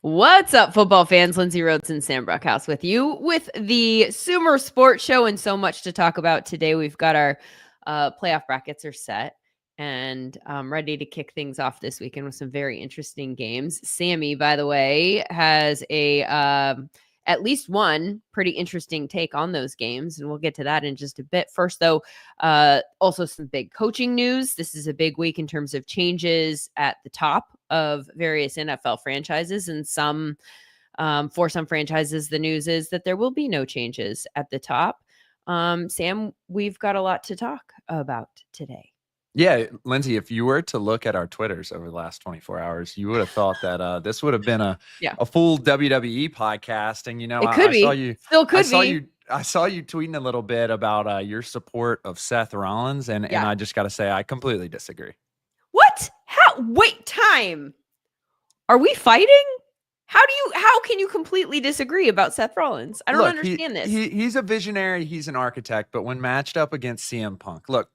What's up, football fans? Lindsay, Rhodes, and Sam Bruchhaus with you with the SumerSports show, and so much to talk about today. We've got our playoff brackets are set, and I'm ready to kick things off this weekend with some very interesting games. Sammy, by the way, has a at least one pretty interesting take on those games, and we'll get to that in just a bit. First, though, also some big coaching news. This is a big week in terms of changes at the top of various NFL franchises, and for some franchises, the news is that there will be no changes at the top. Sam, we've got a lot to talk about today. Yeah, Lindsay, if you were to look at our Twitters over the last 24 hours, you would have thought that this would have been a full WWE podcast. And it could be. Saw you, still could be. I saw you tweeting a little bit about your support of Seth Rollins, and I just got to say I completely disagree. What? How? Wait, time. Are we fighting? How can you completely disagree about Seth Rollins? I don't understand this. He's a visionary. He's an architect. But when matched up against CM Punk, look,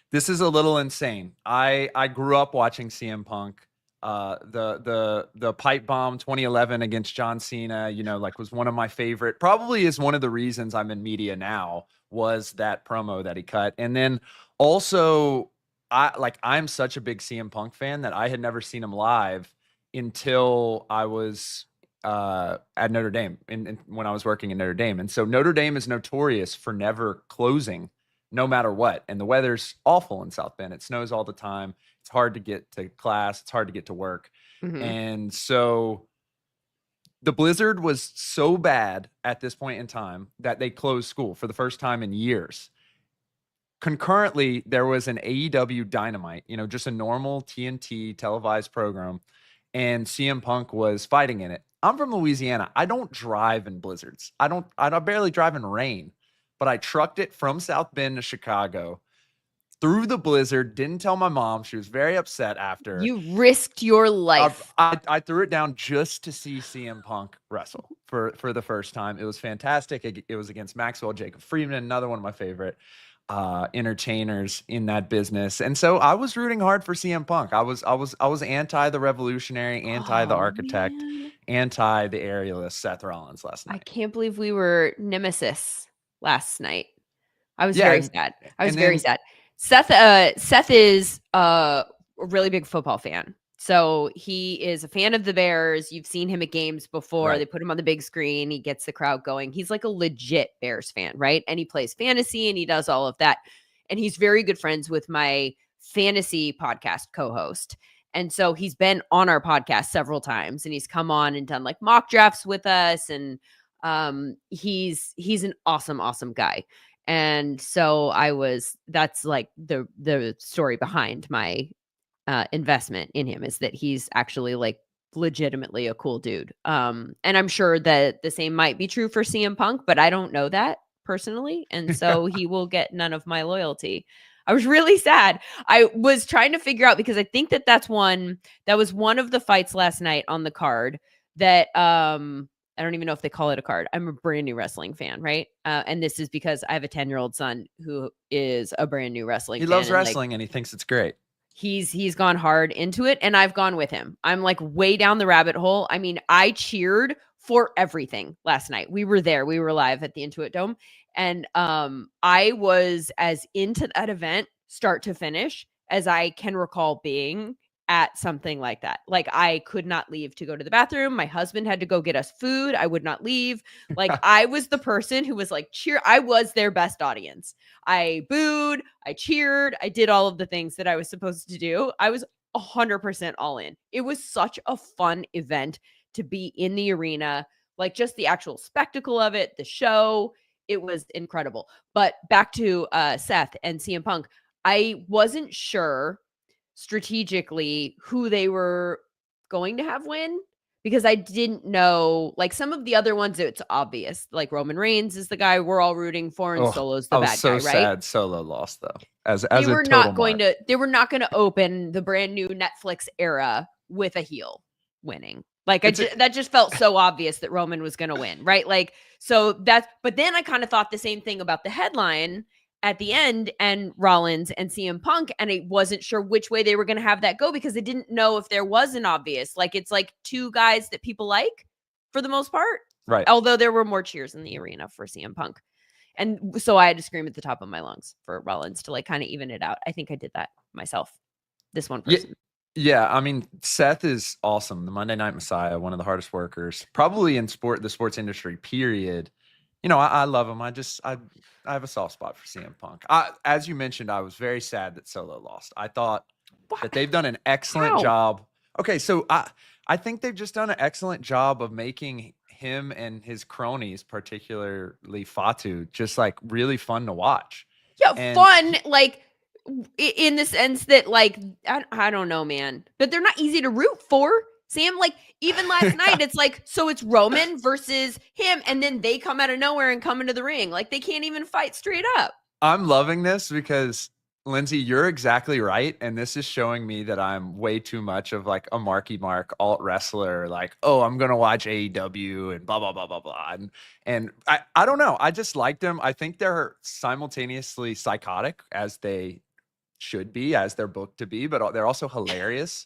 this is a little insane. I grew up watching CM Punk. The pipe bomb 2011 against John Cena, was one of my favorite. Probably is one of the reasons I'm in media now was that promo that he cut. And then also, I'm such a big CM Punk fan that I had never seen him live until I was at Notre Dame and when I was working in Notre Dame. And so Notre Dame is notorious for never closing no matter what. And the weather's awful in South Bend. It snows all the time. It's hard to get to class. It's hard to get to work. Mm-hmm. And so the blizzard was so bad at this point in time that they closed school for the first time in years. Concurrently, there was an AEW Dynamite, just a normal TNT televised program, and CM Punk was fighting in it. I'm from Louisiana. I don't drive in blizzards. I barely drive in rain. But I trucked it from South Bend to Chicago through the blizzard. Didn't tell my mom. She was very upset after. You risked your life. I threw it down just to see CM Punk wrestle for the first time. It was fantastic. It was against Maxwell Jacob Friedman, another one of my favorite entertainers in that business. And so I was rooting hard for CM Punk. I was anti the revolutionary, anti the architect, anti the aerialist Seth Rollins last night. I can't believe we were nemesis last night. I was very sad. Very sad. Seth is a really big football fan. So he is a fan of the Bears. You've seen him at games before. Right. They put him on the big screen. He gets the crowd going. He's like a legit Bears fan, right? And he plays fantasy and he does all of that. And he's very good friends with my fantasy podcast co-host. And so he's been on our podcast several times and he's come on and done like mock drafts with us. And he's an awesome guy. And so that's like the story behind my investment in him is that he's actually like legitimately a cool dude. And I'm sure that the same might be true for CM Punk, but I don't know that personally. And so he will get none of my loyalty. I was really sad. I was trying to figure out because I think that was one of the fights last night on the card that, I don't even know if they call it a card. I'm a brand new wrestling fan, right? And this is because I have a 10-year-old son who is a brand new wrestling fan. He loves wrestling and he thinks it's great. He's gone hard into it and I've gone with him. I'm like way down the rabbit hole. I mean, I cheered for everything last night. We were there. We were live at the Intuit Dome. And I was as into that event start to finish as I can recall being at something like that. Like I could not leave to go to the bathroom. My husband had to go get us food. I would not leave. Like I was the person who was like I was their best audience. I booed, I cheered, I did all of the things that I was supposed to do. I was 100% all in. It was such a fun event to be in the arena, like just the actual spectacle of it, the show. It was incredible. But back to Seth and CM Punk, I wasn't sure strategically who they were going to have win because I didn't know, like some of the other ones, it's obvious. Like Roman Reigns is the guy we're all rooting for and Solo's the bad guy, right? Sad Solo lost though. They were not going to open the brand new Netflix era with a heel winning. Like that just felt so obvious that Roman was going to win, right? Like, so but then I kind of thought the same thing about the headline at the end, and Rollins and CM Punk, and I wasn't sure which way they were going to have that go because they didn't know if there was an obvious, like, it's like two guys that people like for the most part. Right. Although there were more cheers in the arena for CM Punk. And so I had to scream at the top of my lungs for Rollins to like kind of even it out. I think I did that myself. This one person. Yeah, I mean, Seth is awesome. The Monday Night Messiah, one of the hardest workers, probably in the sports industry, period. You know, I love him. I have a soft spot for CM Punk. As you mentioned, I was very sad that Solo lost. I thought that they've done an excellent job. Okay, so I think they've just done an excellent job of making him and his cronies, particularly Fatu, just like really fun to watch. Yeah, fun, like in the sense that, like, I don't know, man, but they're not easy to root for. Sam, like, even last night, it's like, so it's Roman versus him, and then they come out of nowhere and come into the ring. Like, they can't even fight straight up. I'm loving this because, Lindsay, you're exactly right. And this is showing me that I'm way too much of like a Marky Mark alt wrestler. Like, oh, I'm going to watch AEW and blah, blah, blah, blah, blah. And I don't know. I just like them. I think they're simultaneously psychotic, as they should be, as they're booked to be, but they're also hilarious.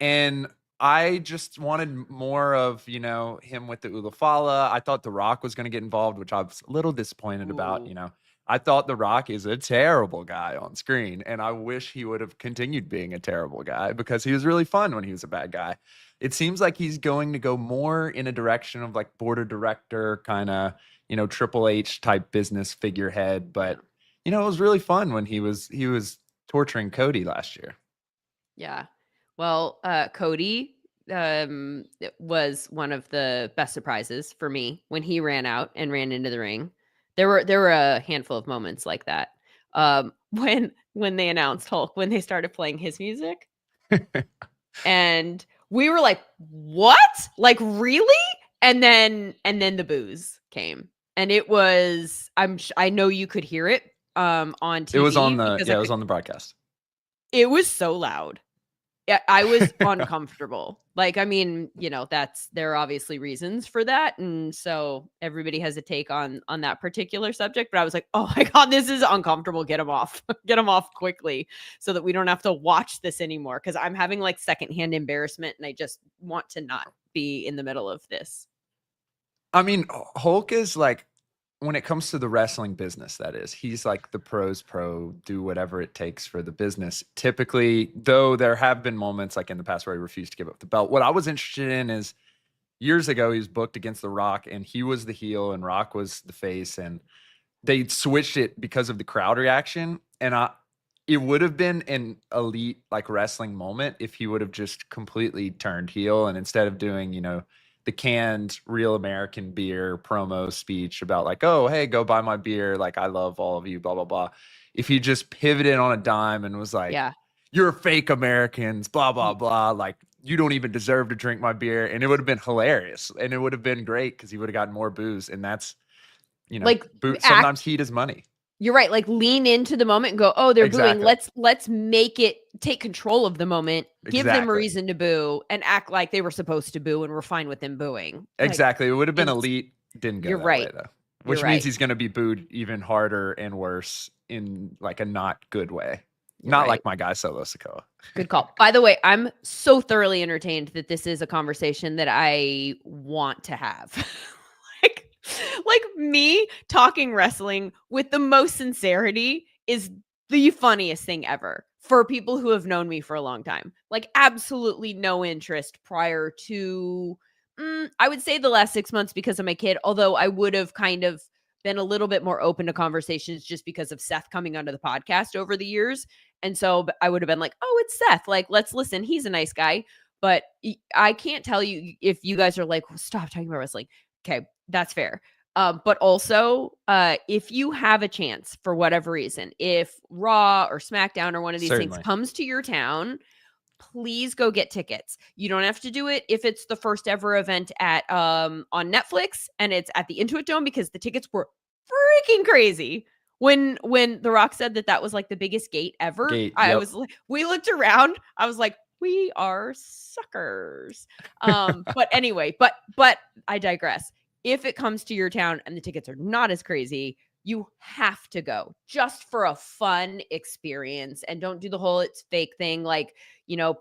And I just wanted more of, you know, him with the Ulafala. I thought The Rock was going to get involved, which I was a little disappointed about. You know, I thought The Rock is a terrible guy on screen, and I wish he would have continued being a terrible guy because he was really fun when he was a bad guy. It seems like he's going to go more in a direction of like board of director kind of, you know, Triple H type business figurehead. But, you know, it was really fun when he was torturing Cody last year. Yeah. Well, Cody was one of the best surprises for me when he ran out and ran into the ring. There were a handful of moments like that. When they announced Hulk, when they started playing his music, and we were like, "What? Like, really?" And then the boos came, and it was I know you could hear it on TV. It was on it was on the broadcast. It was so loud. Yeah, I was uncomfortable. Like, I mean, you know, there are obviously reasons for that. And so everybody has a take on that particular subject. But I was like, oh my God, this is uncomfortable. Get them off. Get them off quickly so that we don't have to watch this anymore. Because I'm having like secondhand embarrassment and I just want to not be in the middle of this. I mean, Hulk is like, when it comes to the wrestling business, that is, he's like the pros pro, do whatever it takes for the business. Typically, though, there have been moments like in the past where he refused to give up the belt. What I was interested in is years ago, he was booked against The Rock and he was the heel and Rock was the face. And they switched it because of the crowd reaction. And it would have been an elite like wrestling moment if he would have just completely turned heel. And instead of doing, you know, the canned Real American Beer promo speech about like, oh, hey, go buy my beer. Like, I love all of you, blah, blah, blah. If he just pivoted on a dime and was like, you're fake Americans, blah, blah, blah. Like, you don't even deserve to drink my beer. And it would have been hilarious. And it would have been great because he would have gotten more booze. And that's, you know, like sometimes heat is money. You're right. Like, lean into the moment and go, oh, they're booing. Let's make it, take control of the moment, give them a reason to boo, and act like they were supposed to boo, and we're fine with them booing. Exactly. It would have been elite. Didn't go that way, though. Which means he's going to be booed even harder and worse in like a not good way. Not like my guy Solo Sikoa. Good call. By the way, I'm so thoroughly entertained that this is a conversation that I want to have. Like me talking wrestling with the most sincerity is the funniest thing ever for people who have known me for a long time. Like, absolutely no interest prior to, I would say the last 6 months because of my kid, although I would have kind of been a little bit more open to conversations just because of Seth coming onto the podcast over the years. And so I would have been like, oh, it's Seth. Like, let's listen. He's a nice guy. But I can't tell you if you guys are like, stop talking about wrestling. Okay, that's fair. But also, if you have a chance for whatever reason, if Raw or SmackDown or one of these things comes to your town, please go get tickets. You don't have to do it if it's the first ever event at on Netflix and it's at the Intuit Dome, because the tickets were freaking crazy. When The Rock said that was like the biggest gate ever, I was like, we looked around. I was like, we are suckers. But anyway, but I digress. If it comes to your town and the tickets are not as crazy, You have to go just for a fun experience, and don't do the whole it's fake thing. Like,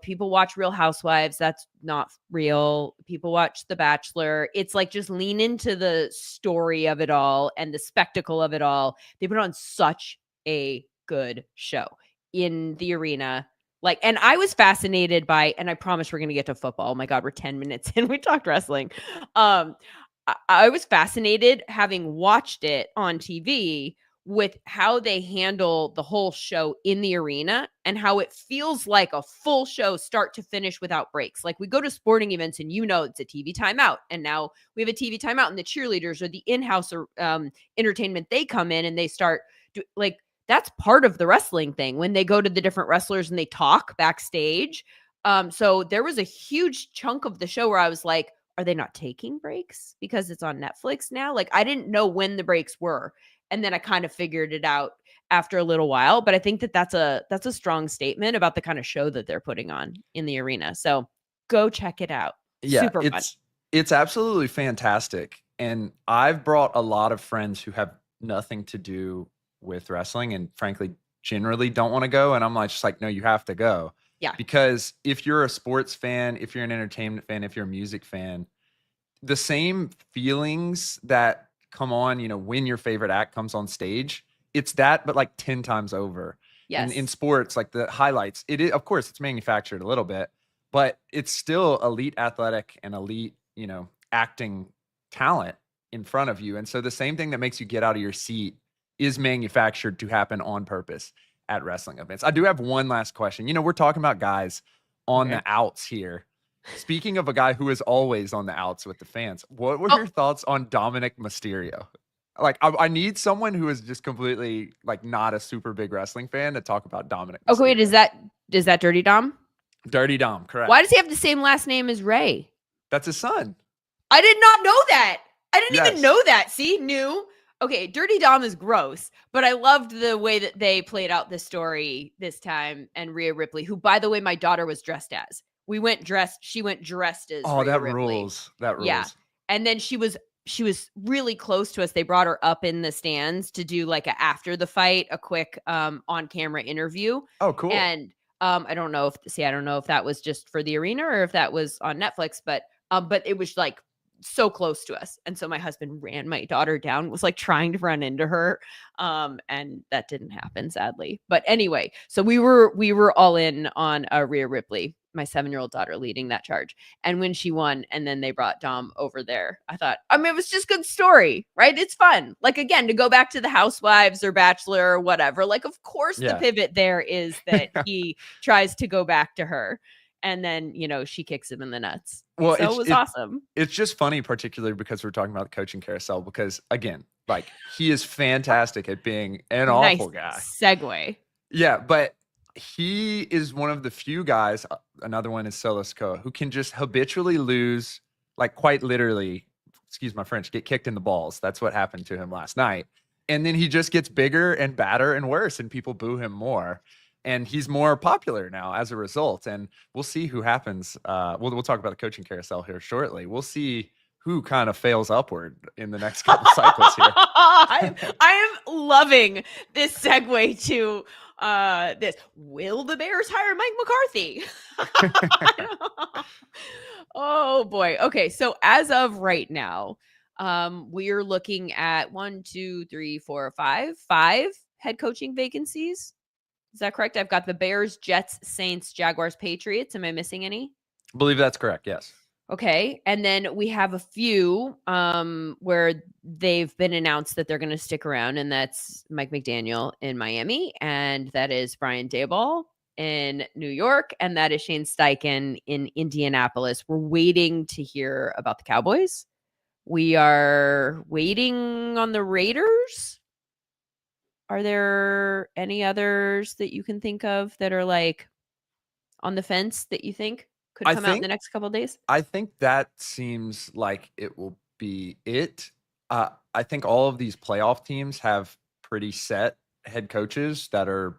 people watch Real Housewives. That's not real. People watch The Bachelor. It's like, just lean into the story of it all and the spectacle of it all. They put on such a good show in the arena. Like, and I was fascinated by, and I promise we're going to get to football. Oh my God, we're 10 minutes in. We talked wrestling. I was fascinated, having watched it on TV, with how they handle the whole show in the arena and how it feels like a full show start to finish without breaks. Like, we go to sporting events and it's a TV timeout, and now we have a TV timeout, and the cheerleaders or the in-house entertainment, they come in and they start like, that's part of the wrestling thing when they go to the different wrestlers and they talk backstage. So there was a huge chunk of the show where I was like, are they not taking breaks because it's on Netflix now? Like, I didn't know when the breaks were. And then I kind of figured it out after a little while. But I think that that's a strong statement about the kind of show that they're putting on in the arena. So go check it out. Yeah, Super fun. It's absolutely fantastic. And I've brought a lot of friends who have nothing to do with wrestling and frankly generally don't want to go. And I'm like, just like, no, you have to go. Yeah. Because if you're a sports fan, if you're an entertainment fan, if you're a music fan, the same feelings that come on, when your favorite act comes on stage, it's that, but like 10 times over. Yes. In sports, like the highlights, it is, of course, it's manufactured a little bit, but it's still elite athletic and elite, acting talent in front of you. And so the same thing that makes you get out of your seat is manufactured to happen on purpose at wrestling events. I do have one last question. We're talking about guys on the outs here. Speaking of a guy who is always on the outs with the fans, what were your thoughts on Dominic Mysterio? Like, I need someone who is just completely like not a super big wrestling fan to talk about Dominic Mysterio. Okay, wait, is that Dirty Dom? Dirty Dom, correct. Why does he have the same last name as Ray? That's his son. I did not know that. I didn't even know that. See, new. Okay, Dirty Dom is gross, but I loved the way that they played out the story this time. And Rhea Ripley, who, by the way, my daughter was dressed as. She went dressed as Rhea Ripley. Rules. That rules. Yeah. And then she was really close to us. They brought her up in the stands to do like after the fight, a quick on-camera interview. Oh, cool. And I don't know if that was just for the arena or if that was on Netflix, but it was like so close to us. And so my husband ran my daughter down, was like trying to run into her. And that didn't happen, sadly. But anyway, so we were all in on Rhea Ripley, my 7-year-old daughter, leading that charge. And when she won and then they brought Dom over there, I thought, it was just good story, right? It's fun. Like, again, to go back to the Housewives or Bachelor or whatever, like, of course the pivot there is that he tries to go back to her. And then, she kicks him in the nuts. Well, so it was awesome. It's just funny, particularly because we're talking about the coaching carousel, because again, like, he is fantastic at being an awful guy. Segue. Yeah, but he is one of the few guys, another one is Solo Sikoa, who can just habitually lose, like quite literally, excuse my French, get kicked in the balls. That's what happened to him last night. And then he just gets bigger and badder and worse, and people boo him more. And he's more popular now as a result. And we'll see who happens. We'll talk about the coaching carousel here shortly. We'll see who kind of fails upward in the next couple cycles here. I am loving this segue to this. Will the Bears hire Mike McCarthy? Oh boy. Okay. So as of right now, we are looking at 5 head coaching vacancies. Is that correct? I've got the Bears, Jets, Saints, Jaguars, Patriots. Am I missing any? I believe that's correct. Yes. Okay. And then we have a few where they've been announced that they're going to stick around, and that's Mike McDaniel in Miami, and that is Brian Daboll in New York, and that is Shane Steichen in Indianapolis. We're waiting to hear about the Cowboys. We are waiting on the Raiders. Are there any others that you can think of that are like on the fence that you think could come out in the next couple of days? I think that seems like it will be it. I think all of these playoff teams have pretty set head coaches that are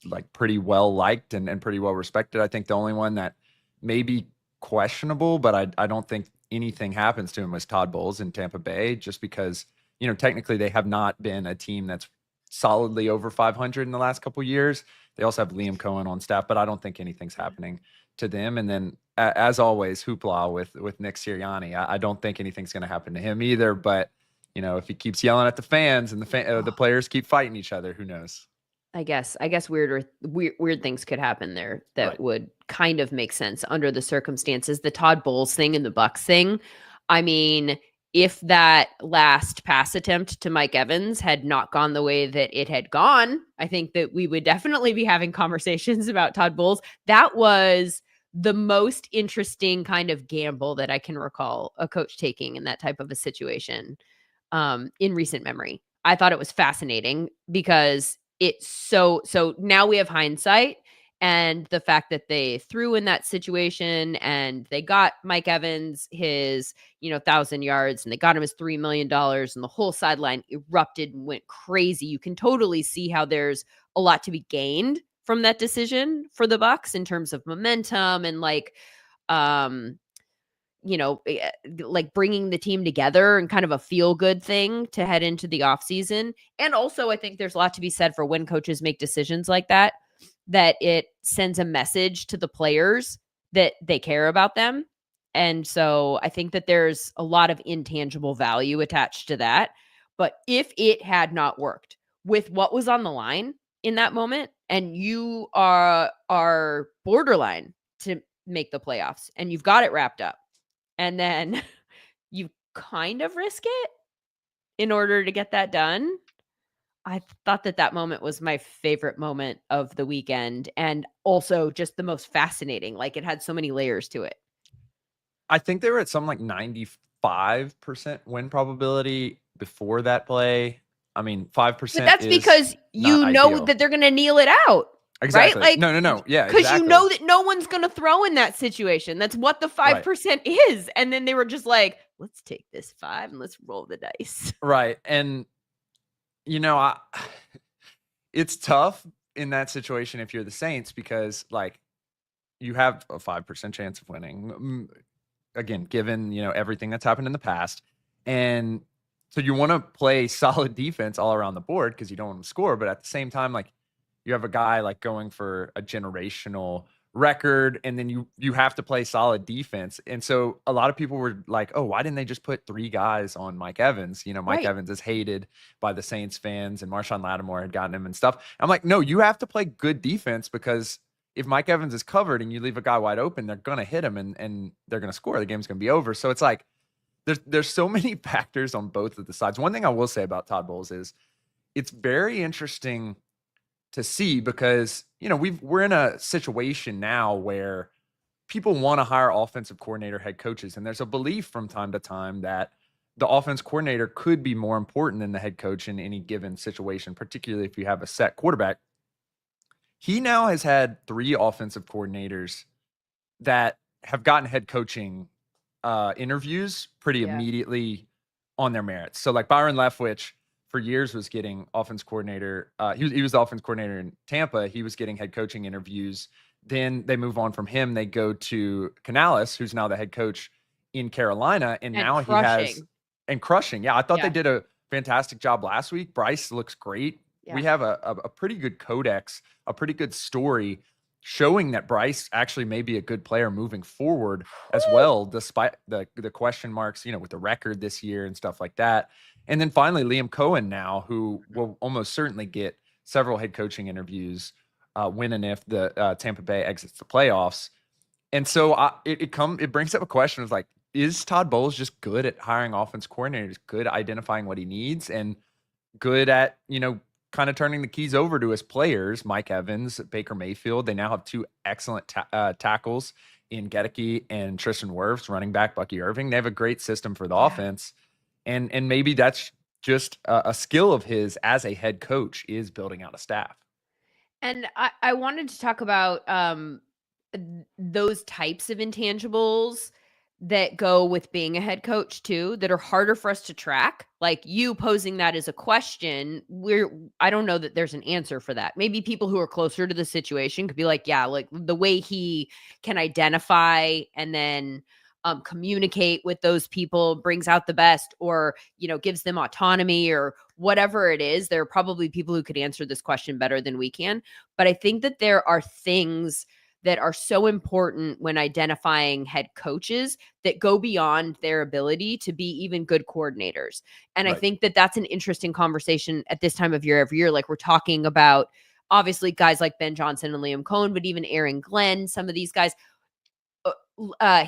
like pretty well liked and pretty well respected. I think the only one that may be questionable, but I don't think anything happens to him, was Todd Bowles in Tampa Bay, just because technically they have not been a team that's solidly over 500 in the last couple of years. They also have Liam Cohen on staff, but I don't think anything's happening to them. And then, as always, hoopla with Nick Sirianni. I don't think anything's going to happen to him either. But if he keeps yelling at the fans and the players keep fighting each other, who knows? I guess weird things could happen there that would kind of make sense under the circumstances. The Todd Bowles thing and the Bucks thing. I mean, if that last pass attempt to Mike Evans had not gone the way that it had gone, I think that we would definitely be having conversations about Todd Bowles. That was the most interesting kind of gamble that I can recall a coach taking in that type of a situation in recent memory. I thought it was fascinating because it's so now we have hindsight, and the fact that they threw in that situation and they got Mike Evans his 1,000 yards and they got him his $3 million and the whole sideline erupted and went crazy. You can totally see how there's a lot to be gained from that decision for the Bucks in terms of momentum and like bringing the team together and kind of a feel good thing to head into the offseason. And also, I think there's a lot to be said for when coaches make decisions like that it sends a message to the players that they care about them. And so I think that there's a lot of intangible value attached to that. But if it had not worked with what was on the line in that moment, and you are borderline to make the playoffs and you've got it wrapped up, and then you kind of risk it in order to get that done. I thought that moment was my favorite moment of the weekend, and also just the most fascinating. Like, it had so many layers to it. I think they were at some like 95% win probability before that play. I mean, 5%. But that's because that they're going to kneel it out. Exactly. Right? Like, no. Yeah. Because exactly. you know that no one's going to throw in that situation. That's what the 5% is. And then they were just like, let's take this 5 and let's roll the dice. Right. And, it's tough in that situation if you're the Saints because, like, you have a 5% chance of winning. Again, given, everything that's happened in the past. And so you want to play solid defense all around the board because you don't want to score. But at the same time, like, you have a guy like going for a generational record, and then you have to play solid defense. And so a lot of people were like, oh, why didn't they just put 3 guys on Mike Evans? Mike Evans is hated by the Saints fans, and Marshawn Lattimore had gotten him and stuff. I'm like, no, you have to play good defense because if Mike Evans is covered and you leave a guy wide open, they're going to hit him and they're going to score. The game's going to be over. So it's like there's so many factors on both of the sides. One thing I will say about Todd Bowles is it's very interesting to see because, we're in a situation now where people want to hire offensive coordinator head coaches. And there's a belief from time to time that the offense coordinator could be more important than the head coach in any given situation, particularly if you have a set quarterback. He now has had 3 offensive coordinators that have gotten head coaching interviews pretty immediately on their merits. So like Byron Leftwich, for years was getting offense coordinator. He was the offense coordinator in Tampa. He was getting head coaching interviews. Then they move on from him. They go to Canales, who's now the head coach in Carolina. And now crushing. Crushing. Yeah, I thought they did a fantastic job last week. Bryce looks great. Yeah. We have a pretty good codex, a pretty good story showing that Bryce actually may be a good player moving forward as well, despite the question marks, with the record this year and stuff like that. And then finally, Liam Cohen now, who will almost certainly get several head coaching interviews when and if the Tampa Bay exits the playoffs. And so it brings up a question of like, is Todd Bowles just good at hiring offense coordinators, good at identifying what he needs, and good at, kind of turning the keys over to his players, Mike Evans, Baker Mayfield. They now have 2 excellent tackles in Gedeke and Tristan Wirfs, running back Bucky Irving. They have a great system for the offense. And maybe that's just a skill of his as a head coach, is building out a staff. And I wanted to talk about those types of intangibles that go with being a head coach too, that are harder for us to track. Like you posing that as a question, I don't know that there's an answer for that. Maybe people who are closer to the situation could be like, yeah, like the way he can identify and then communicate with those people, brings out the best, or, gives them autonomy or whatever it is. There are probably people who could answer this question better than we can. But I think that there are things that are so important when identifying head coaches that go beyond their ability to be even good coordinators. And I think that that's an interesting conversation at this time of year every year. Like, we're talking about obviously guys like Ben Johnson and Liam Cohen, but even Aaron Glenn, some of these guys.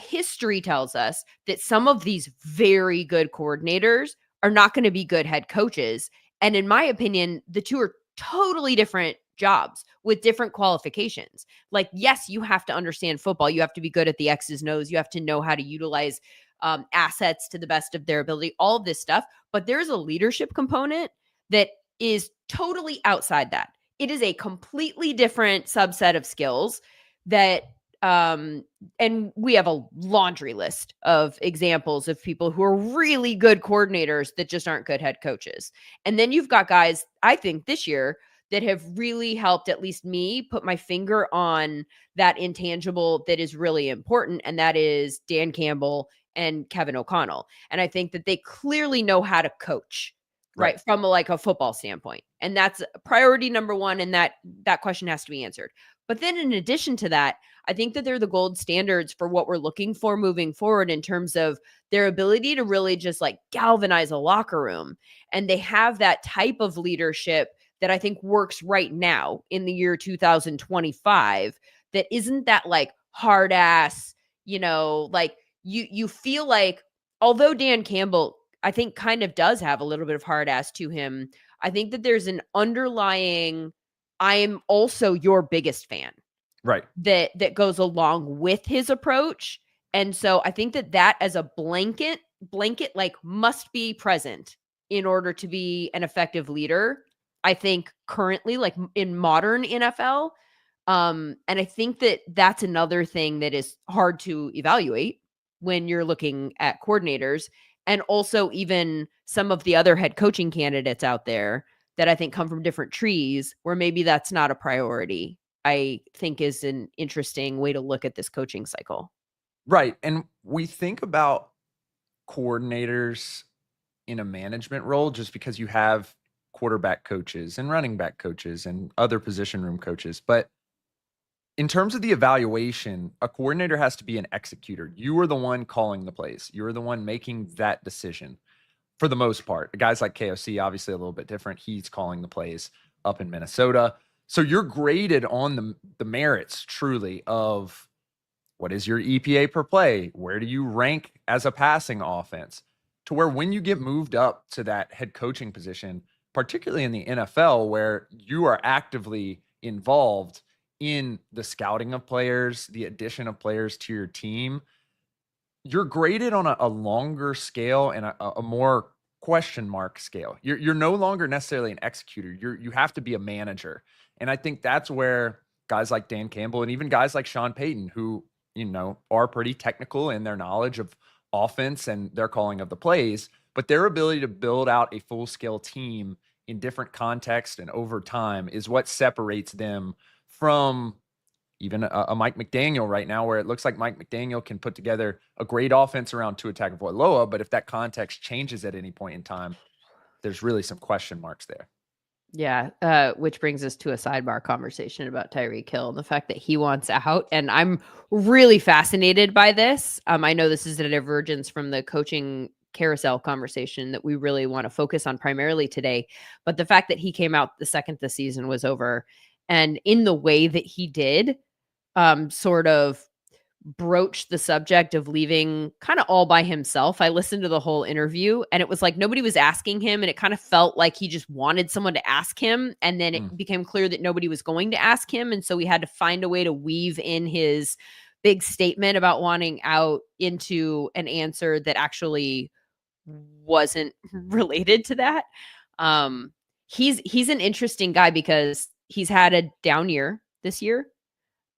History tells us that some of these very good coordinators are not going to be good head coaches. And in my opinion, the two are totally different jobs with different qualifications. Like, yes, you have to understand football. You have to be good at the X's and O's. You have to know how to utilize assets to the best of their ability, all of this stuff. But there's a leadership component that is totally outside that. It is a completely different subset of skills that and we have a laundry list of examples of people who are really good coordinators that just aren't good head coaches. And then you've got guys, I think this year, that have really helped at least me put my finger on that intangible that is really important. And that is Dan Campbell and Kevin O'Connell. And I think that they clearly know how to coach, right? From a football standpoint. And that's priority number one. And that question has to be answered. But then in addition to that, I think that they're the gold standards for what we're looking for moving forward in terms of their ability to really just galvanize a locker room. And they have that type of leadership that I think works right now in the year 2025 that isn't that hard ass, you feel like, although Dan Campbell, I think, kind of does have a little bit of hard ass to him, I think that there's an underlying, I am also your biggest fan. Right. That goes along with his approach. And so I think that as a blanket must be present in order to be an effective leader. I think currently, in modern NFL. And I think that that's another thing that is hard to evaluate when you're looking at coordinators, and also even some of the other head coaching candidates out there that I think come from different trees where maybe that's not a priority. I think is an interesting way to look at this coaching cycle. Right. And we think about coordinators in a management role just because you have quarterback coaches and running back coaches and other position room coaches. But in terms of the evaluation, a coordinator has to be an executor. You are the one calling the plays. You're the one making that decision for the most part. Guys like KOC, obviously a little bit different. He's calling the plays up in Minnesota. So you're graded on the merits truly of what is your EPA per play? Where do you rank as a passing offense? To where when you get moved up to that head coaching position, particularly in the NFL, where you are actively involved in the scouting of players, the addition of players to your team, you're graded on a longer scale and a more question mark scale. You're no longer necessarily an executor. You have to be a manager. And I think that's where guys like Dan Campbell and even guys like Sean Payton, who, are pretty technical in their knowledge of offense and their calling of the plays, but their ability to build out a full scale team in different contexts and over time is what separates them from even a Mike McDaniel right now, where it looks like Mike McDaniel can put together a great offense around Tua Tagovailoa, but if that context changes at any point in time, there's really some question marks there. Yeah, which brings us to a sidebar conversation about Tyreek Hill and the fact that he wants out. And I'm really fascinated by this. I know this is a divergence from the coaching carousel conversation that we really want to focus on primarily today. But the fact that he came out the second the season was over, and in the way that he did, sort of broached the subject of leaving kind of all by himself. I listened to the whole interview and it was like nobody was asking him, and it kind of felt like he just wanted someone to ask him, and then it became clear that nobody was going to ask him, and so we had to find a way to weave in his big statement about wanting out into an answer that actually wasn't related to that. He's an interesting guy because he's had a down year this year.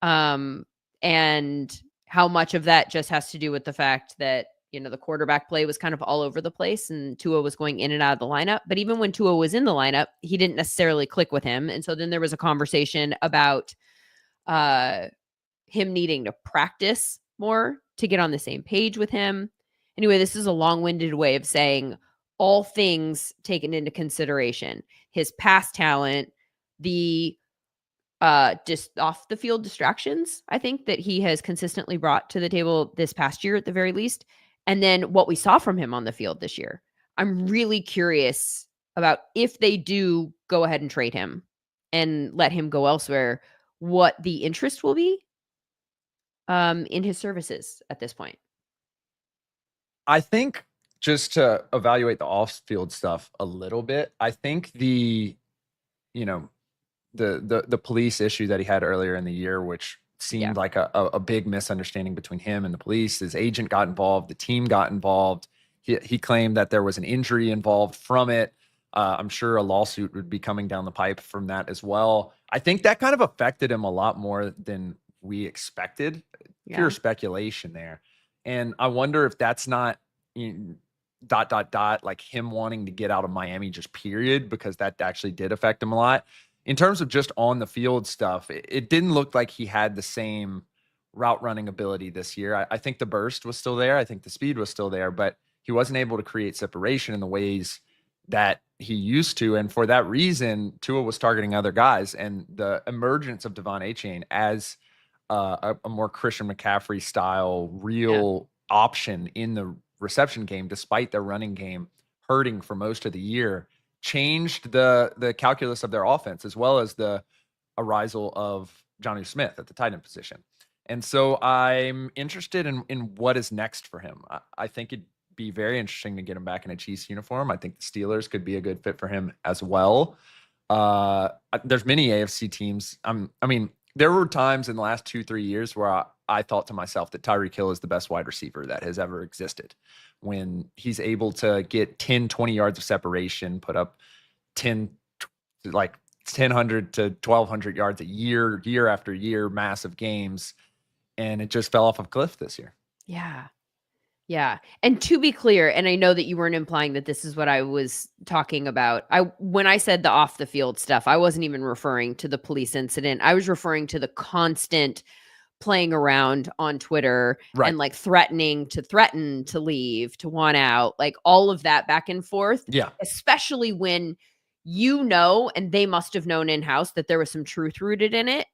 And how much of that just has to do with the fact that, the quarterback play was kind of all over the place and Tua was going in and out of the lineup. But even when Tua was in the lineup, he didn't necessarily click with him. And so then there was a conversation about him needing to practice more to get on the same page with him. Anyway, this is a long-winded way of saying all things taken into consideration, his past talent, the just off the field distractions, I think that he has consistently brought to the table this past year at the very least, and then what we saw from him on the field this year. I'm really curious about if they do go ahead and trade him and let him go elsewhere, what the interest will be in his services at this point. I think just to evaluate the off-field stuff a little bit, I think the police issue that he had earlier in the year, which seemed like a big misunderstanding between him and the police. His agent got involved. The team got involved. He claimed that there was an injury involved from it. I'm sure a lawsuit would be coming down the pipe from that as well. I think that kind of affected him a lot more than we expected. Pure speculation there. And I wonder if that's not like him wanting to get out of Miami just period, because that actually did affect him a lot. In terms of just on the field stuff, it didn't look like he had the same route running ability this year. I think the burst was still there. I think the speed was still there, but he wasn't able to create separation in the ways that he used to. And for that reason, Tua was targeting other guys. And the emergence of Devon Achane as a more Christian McCaffrey style real option in the reception game, despite their running game hurting for most of the year, changed the calculus of their offense, as well as the arisal of Jonnu Smith at the tight end position. And so I'm interested in what is next for him. I think it'd be very interesting to get him back in a Chiefs uniform. I think the Steelers could be a good fit for him as well. There's many AFC teams. There were times in the last 2-3 years where I thought to myself that Tyreek Hill is the best wide receiver that has ever existed. When he's able to get 10, 20 yards of separation, put up 1,000 to 1,200 yards a year after year, massive games. And it just fell off a cliff this year. Yeah. Yeah. And to be clear, and I know that you weren't implying that this is what I was talking about. When I said the off the field stuff, I wasn't even referring to the police incident. I was referring to the constant playing around on Twitter and like threaten to leave, to want out, like all of that back and forth. Yeah. Especially when and they must have known in-house that there was some truth rooted in it,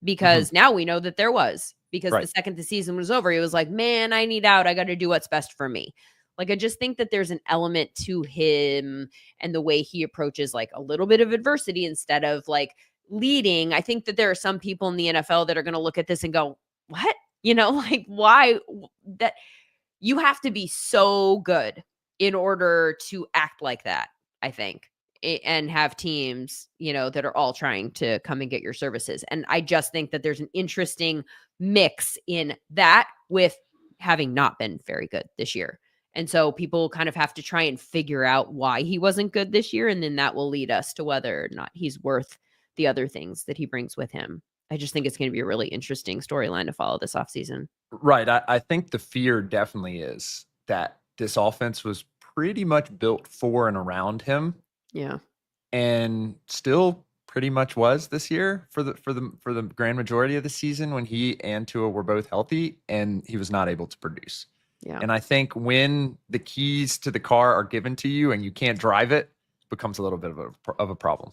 because now we know that there was. Because the second the season was over, he was like, man, I need out. I got to do what's best for me. Like, I just think that there's an element to him and the way he approaches like a little bit of adversity instead of like leading. I think that there are some people in the NFL that are going to look at this and go, what? Like, why? That you have to be so good in order to act like that, I think, and have teams, that are all trying to come and get your services. And I just think that there's an interesting mix in that with having not been very good this year. And so people kind of have to try and figure out why he wasn't good this year. And then that will lead us to whether or not he's worth the other things that he brings with him. I just think it's going to be a really interesting storyline to follow this offseason. Right. I think the fear definitely is that this offense was pretty much built for and around him. Yeah. And still pretty much was this year for the grand majority of the season when he and Tua were both healthy, and he was not able to produce. Yeah. And I think when the keys to the car are given to you and you can't drive it, it becomes a little bit of a problem.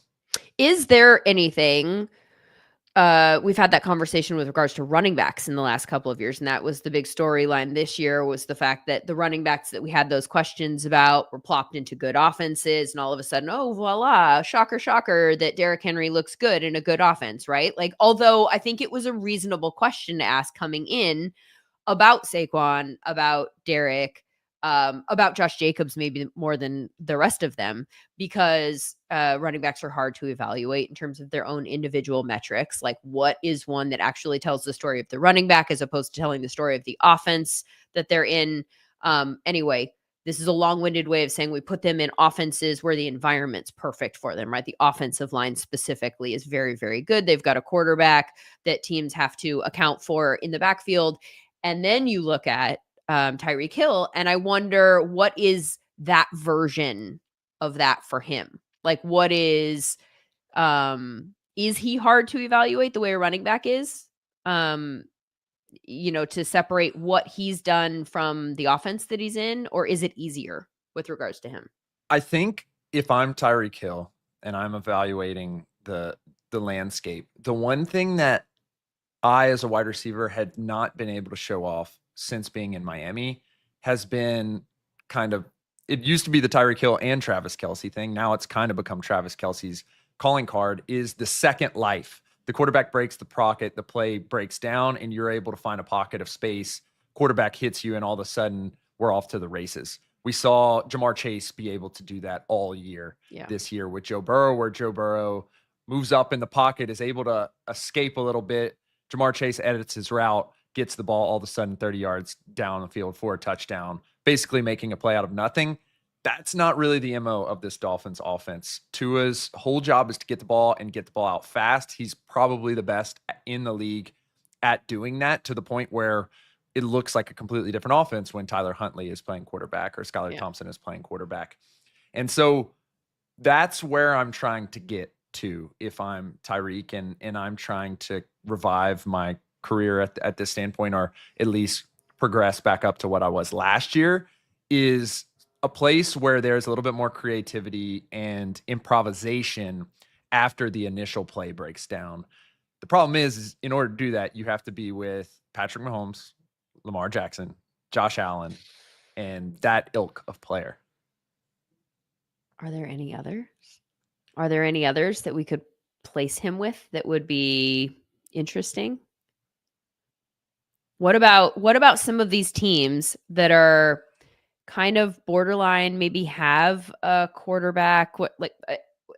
Is there anything we've had that conversation with regards to running backs in the last couple of years. And that was the big storyline this year, was the fact that the running backs that we had those questions about were plopped into good offenses. And all of a sudden, oh, voila, shocker, shocker, that Derrick Henry looks good in a good offense, right? Like, although I think it was a reasonable question to ask coming in about Saquon, about Derrick, about Josh Jacobs, maybe more than the rest of them, because running backs are hard to evaluate in terms of their own individual metrics. Like, what is one that actually tells the story of the running back as opposed to telling the story of the offense that they're in? Anyway, this is a long-winded way of saying we put them in offenses where the environment's perfect for them, right? The offensive line specifically is very, very good. They've got a quarterback that teams have to account for in the backfield. And then you look at Tyreek Hill, and I wonder, what is that version of that for him? Like, what is he hard to evaluate the way a running back is? to separate what he's done from the offense that he's in, or is it easier with regards to him? I think if I'm Tyreek Hill and I'm evaluating the landscape, the one thing that I, as a wide receiver, had not been able to show off since being in Miami has been kind of, it used to be the Tyreek Hill and Travis Kelce thing. Now it's kind of become Travis Kelce's calling card, is the second life. The quarterback breaks the pocket, the play breaks down, and you're able to find a pocket of space. Quarterback hits you, and all of a sudden we're off to the races. We saw Jamar Chase be able to do that all year this year with Joe Burrow, where Joe Burrow moves up in the pocket, is able to escape a little bit. Jamar Chase edits his route, gets the ball all of a sudden 30 yards down the field for a touchdown, basically making a play out of nothing. That's not really the MO of this Dolphins offense. Tua's whole job is to get the ball and get the ball out fast. He's probably the best in the league at doing that, to the point where it looks like a completely different offense when Tyler Huntley is playing quarterback or Skylar Thompson is playing quarterback. And so that's where I'm trying to get to if I'm Tyreek and I'm trying to revive my career at this standpoint, or at least progress back up to what I was last year, is a place where there's a little bit more creativity and improvisation after the initial play breaks down. The problem is in order to do that, you have to be with Patrick Mahomes, Lamar Jackson, Josh Allen, and that ilk of player. Are there any others? Are there any others that we could place him with that would be interesting? What about some of these teams that are kind of borderline, maybe have a quarterback?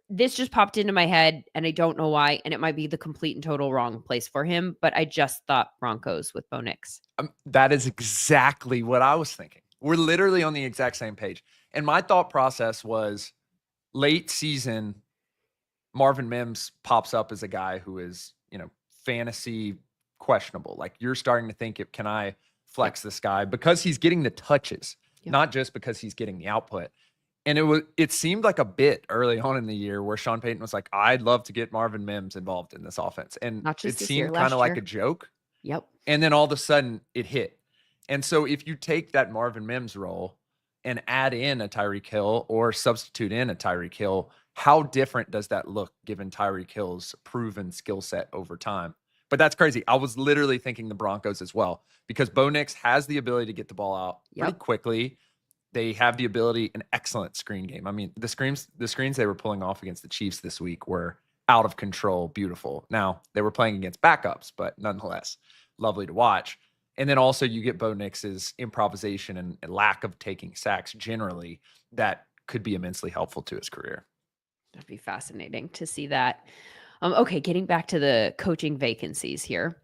This just popped into my head and I don't know why, and it might be the complete and total wrong place for him, but I just thought Broncos with Bo Nix. That is exactly what I was thinking. We're literally on the exact same page. And my thought process was, late season, Marvin Mims pops up as a guy who is, fantasy questionable. Like, you're starting to think, can I flex this guy? Because he's getting the touches, not just because he's getting the output. And it seemed like a bit early on in the year where Sean Payton was like, I'd love to get Marvin Mims involved in this offense. And it seemed kind of like a joke. Yep. And then all of a sudden it hit. And so if you take that Marvin Mims role and add in a Tyreek Hill or substitute in a Tyreek Hill, how different does that look given Tyreek Hill's proven skill set over time? But that's crazy. I was literally thinking the Broncos as well, because Bo Nix has the ability to get the ball out pretty quickly. They have the ability, an excellent screen game. I mean, the screens they were pulling off against the Chiefs this week were out of control, beautiful. Now, they were playing against backups, but nonetheless, lovely to watch. And then also you get Bo Nix's improvisation and lack of taking sacks generally that could be immensely helpful to his career. That'd be fascinating to see that. Okay, getting back to the coaching vacancies here.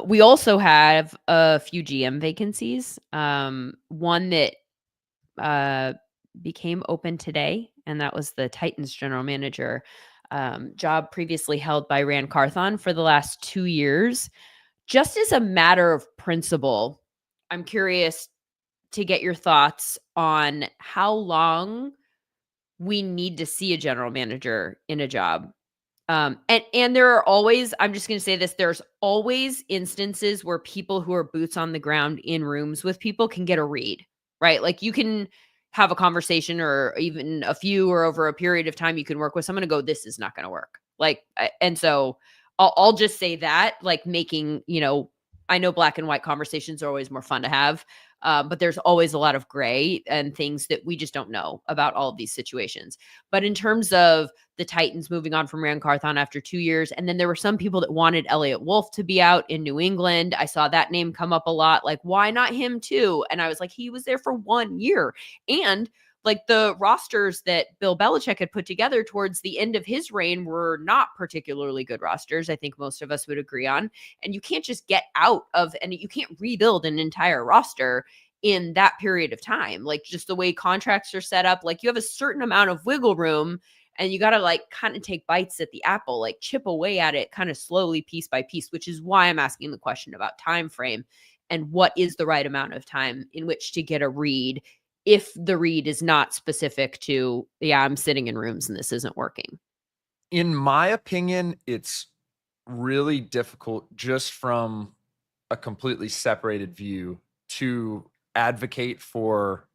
We also have a few GM vacancies. One that became open today, and that was the Titans general manager job previously held by Rand Carthon for the last 2 years. Just as a matter of principle, I'm curious to get your thoughts on how long we need to see a general manager in a job. And there are always, I'm just going to say this, there's always instances where people who are boots on the ground in rooms with people can get a read, right? Like, you can have a conversation or even a few or over a period of time, you can work with someone and go, this is not going to work. And so I'll just say that, like, making, I know black and white conversations are always more fun to have. But there's always a lot of gray and things that we just don't know about all of these situations. But in terms of the Titans moving on from Rand Carthon after 2 years, and then there were some people that wanted Elliott Wolf to be out in New England. I saw that name come up a lot. Like, why not him too? And I was like, he was there for 1 year. And like, the rosters that Bill Belichick had put together towards the end of his reign were not particularly good rosters. I think most of us would agree on. And you can't just get out of, and you can't rebuild an entire roster in that period of time. Like, just the way contracts are set up, like, you have a certain amount of wiggle room and you got to, like, kind of take bites at the apple, like chip away at it kind of slowly, piece by piece, which is why I'm asking the question about time frame and what is the right amount of time in which to get a read, if the read is not specific to, I'm sitting in rooms and this isn't working. In my opinion, it's really difficult just from a completely separated view to advocate for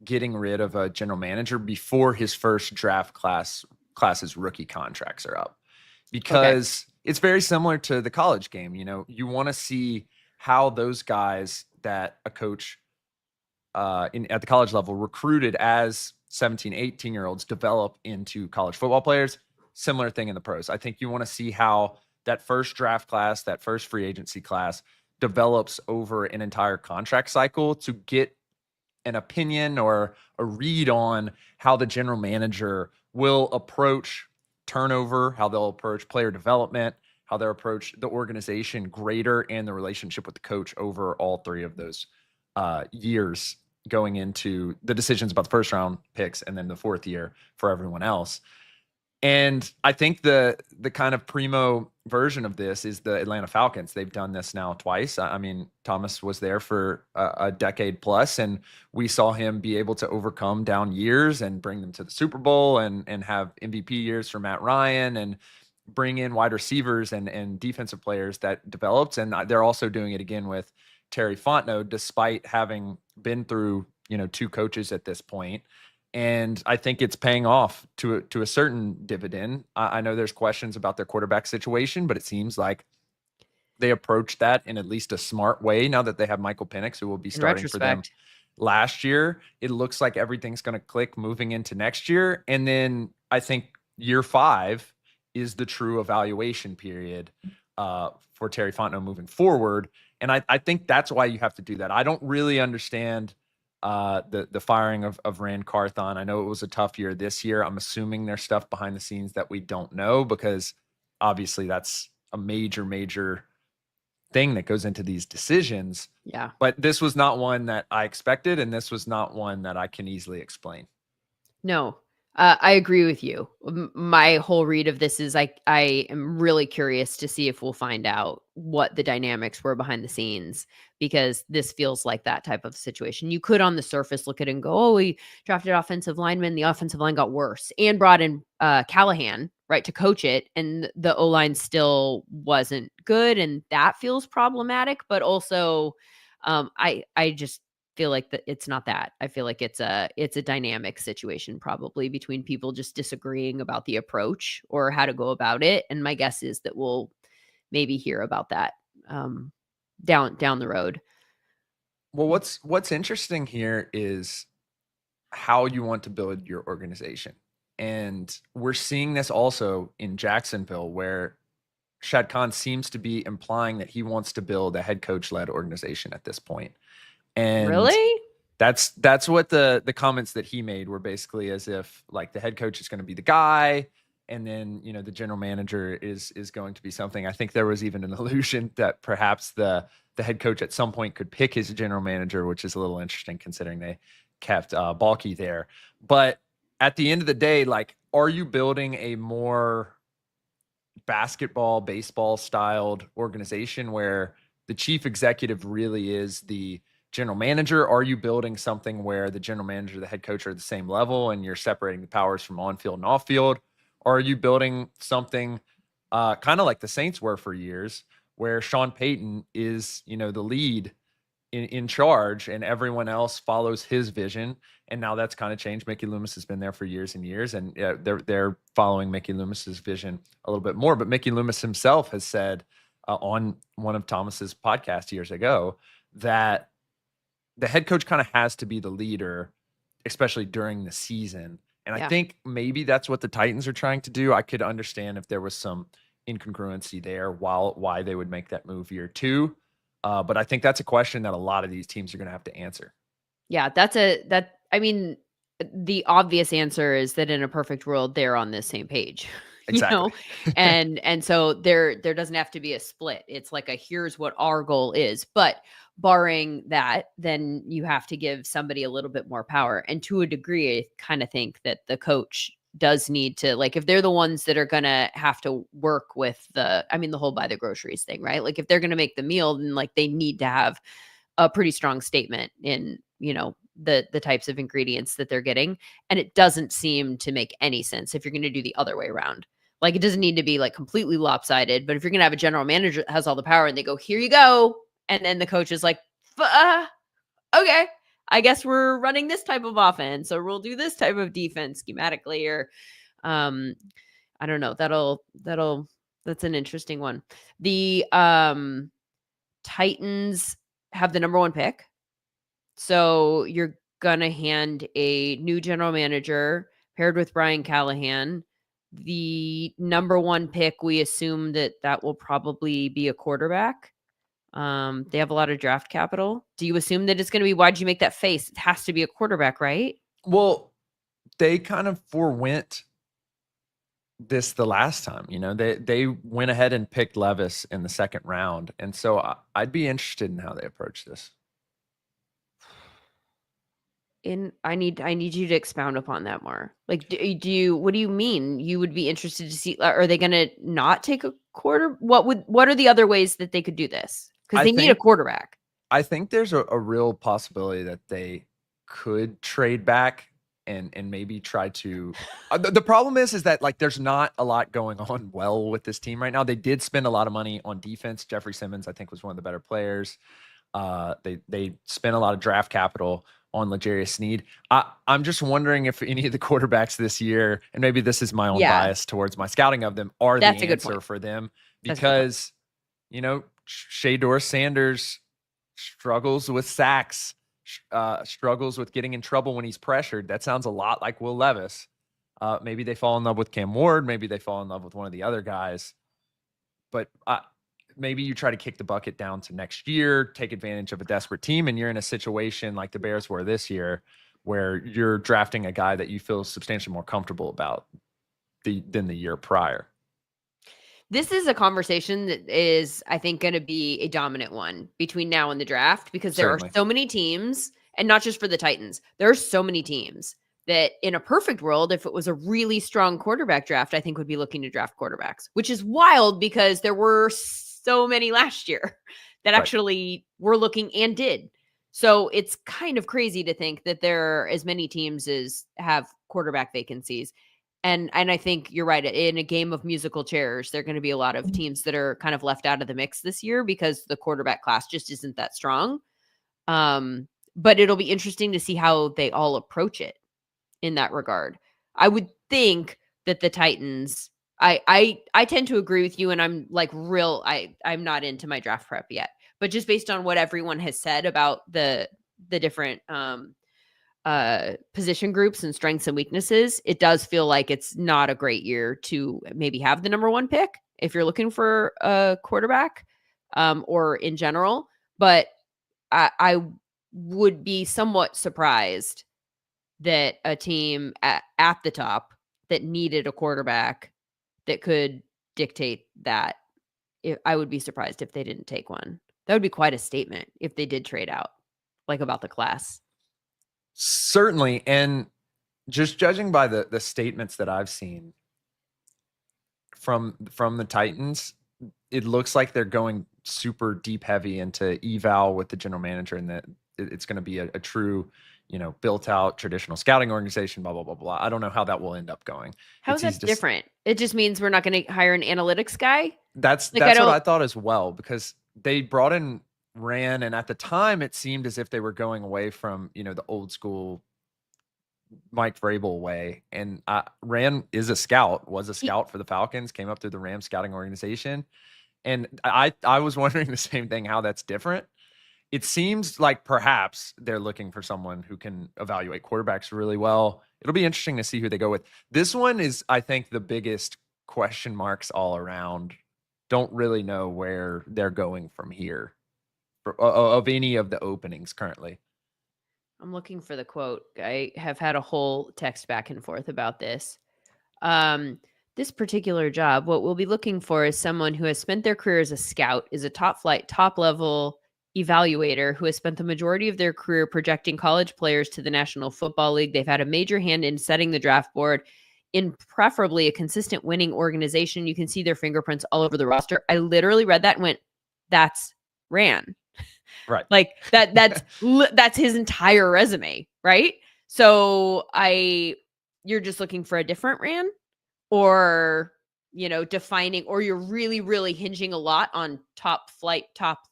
getting rid of a general manager before his first draft class's rookie contracts are up, because it's very similar to the college game. You want to see how those guys that a coach at the college level recruited as 17, 18-year-olds develop into college football players. Similar thing in the pros. I think you want to see how that first draft class, that first free agency class develops over an entire contract cycle to get an opinion or a read on how the general manager will approach turnover, how they'll approach player development, how they'll approach the organization greater and the relationship with the coach over all three of those years going into the decisions about the first round picks and then the fourth year for everyone else. And I think the kind of primo version of this is the Atlanta Falcons. They've done this now twice. I mean, Thomas was there for a decade plus, and we saw him be able to overcome down years and bring them to the Super Bowl and have MVP years for Matt Ryan and bring in wide receivers and defensive players that developed. And they're also doing it again with Terry Fontenot, despite having been through, two coaches at this point. And I think it's paying off to a certain dividend. I know there's questions about their quarterback situation, but it seems like they approached that in at least a smart way now that they have Michael Penix, who will be starting for them last year. It looks like everything's going to click moving into next year. And then I think year 5 is the true evaluation period for Terry Fontenot moving forward. And I think that's why you have to do that. I don't really understand the firing of Rand Carthon. I know it was a tough year this year. I'm assuming there's stuff behind the scenes that we don't know, because obviously that's a major thing that goes into these decisions. Yeah. But this was not one that I expected, and this was not one that I can easily explain. No, I agree with you. My whole read of this is I am really curious to see if we'll find out what the dynamics were behind the scenes, because this feels like that type of situation. You could on the surface look at it and go, oh, we drafted offensive linemen. The offensive line got worse and brought in Callahan, right, to coach it. And the O-line still wasn't good. And that feels problematic. But also I just feel like that it's not that. I feel like it's a dynamic situation, probably between people just disagreeing about the approach or how to go about it. And my guess is that we'll maybe hear about that down the road. Well, what's interesting here is how you want to build your organization. And we're seeing this also in Jacksonville, where Shad Khan seems to be implying that he wants to build a head coach-led organization at this point. And really, that's what the comments that he made were basically as if like the head coach is going to be the guy, and then the general manager is going to be something. I think there was even an allusion that perhaps the head coach at some point could pick his general manager, which is a little interesting considering they kept Balky there. But at the end of the day, like, are you building a more basketball, baseball styled organization where the chief executive really is the general manager? Are you building something where the general manager, the head coach are at the same level and you're separating the powers from on field and off field? Or are you building something kind of like the Saints were for years, where Sean Payton is, the lead in charge and everyone else follows his vision? And now that's kind of changed. Mickey Loomis has been there for years and years, and they're following Mickey Loomis's vision a little bit more. But Mickey Loomis himself has said on one of Thomas's podcasts years ago that the head coach kind of has to be the leader, especially during the season. And I think maybe that's what the Titans are trying to do. I could understand if there was some incongruency there why they would make that move year 2. But I think that's a question that a lot of these teams are going to have to answer. Yeah, I mean, the obvious answer is that in a perfect world, they're on the same page. Exactly. And so there doesn't have to be a split. It's like here's what our goal is. But barring that, then you have to give somebody a little bit more power. And to a degree, I kind of think that the coach does need to, like, if they're the ones that are going to have to work with the whole buy the groceries thing, right? Like if they're going to make the meal, then like they need to have a pretty strong statement in, the types of ingredients that they're getting. And it doesn't seem to make any sense if you're going to do the other way around. Like it doesn't need to be like completely lopsided, but if you're going to have a general manager that has all the power and they go, here you go, And then the coach is like, okay, I guess we're running this type of offense, or we'll do this type of defense schematically, or I don't know. That's an interesting one. The Titans have the number 1 pick. So you're gonna hand a new general manager paired with Brian Callahan the number 1 pick. We assume that will probably be a quarterback. They have a lot of draft capital. Do you assume that it's going to be, why'd you make that face? It has to be a quarterback, right? Well, they kind of forewent this the last time, they went ahead and picked Levis in the 2nd round. And so I'd be interested in how they approach this. I need you to expound upon that more. Like, what do you mean? You would be interested to see, are they going to not take a quarter? What are the other ways that they could do this? Because they need a quarterback. I think there's a real possibility that they could trade back and maybe try to. The problem is that like there's not a lot going on well with this team right now. They did spend a lot of money on defense. Jeffrey Simmons, I think, was one of the better players. They spent a lot of draft capital on L'Jarius Sneed. I'm just wondering if any of the quarterbacks this year, and maybe this is my own bias towards my scouting of them, are the answer for them, because Shador Sanders struggles with sacks, struggles with getting in trouble when he's pressured. That sounds a lot like Will Levis. Maybe they fall in love with Cam Ward. Maybe they fall in love with one of the other guys. But maybe you try to kick the bucket down to next year, take advantage of a desperate team, and you're in a situation like the Bears were this year, where you're drafting a guy that you feel substantially more comfortable about than the year prior. This is a conversation that is, I think, going to be a dominant one between now and the draft, because there are so many teams, and not just for the Titans. There are so many teams that in a perfect world, if it was a really strong quarterback draft, I think would be looking to draft quarterbacks, which is wild because there were so many last year that actually were looking and did. So it's kind of crazy to think that there are as many teams as have quarterback vacancies. And I think you're right. In a game of musical chairs, there are going to be a lot of teams that are kind of left out of the mix this year because the quarterback class just isn't that strong. But it'll be interesting to see how they all approach it in that regard. I would think that the Titans, I tend to agree with you, and I'm like I'm not into my draft prep yet, but just based on what everyone has said about the different position groups and strengths and weaknesses, it does feel like it's not a great year to maybe have the number 1 pick if you're looking for a quarterback, or in general. But I would be somewhat surprised that a team at the top that needed a quarterback that could dictate that. I would be surprised if they didn't take one. That would be quite a statement if they did trade out, like about the class. Certainly. And just judging by the statements that I've seen from the Titans, it looks like they're going super deep heavy into eval with the general manager, and that it's going to be a true, built out traditional scouting organization, blah, blah, blah, blah. I don't know how that will end up going. How is that different? It just means we're not going to hire an analytics guy? That's what I thought as well, because they brought in Ran, and at the time it seemed as if they were going away from, the old school Mike Vrabel way. And Ran was a scout for the Falcons, came up through the Rams scouting organization. And I was wondering the same thing, how that's different. It seems like perhaps they're looking for someone who can evaluate quarterbacks really well. It'll be interesting to see who they go with. This one is, I think, the biggest question marks all around. Don't really know where they're going from here of any of the openings currently. I'm looking for the quote. I have had a whole text back and forth about this. This particular job, what we'll be looking for is someone who has spent their career as a scout, is a top flight, top level evaluator who has spent the majority of their career projecting college players to the National Football League. They've had a major hand in setting the draft board, in preferably a consistent winning organization. You can see their fingerprints all over the roster. I literally read that and went, that's Ran. Right. Like that's his entire resume. Right. So you're just looking for a different Ran, or defining, or you're really, really hinging a lot on top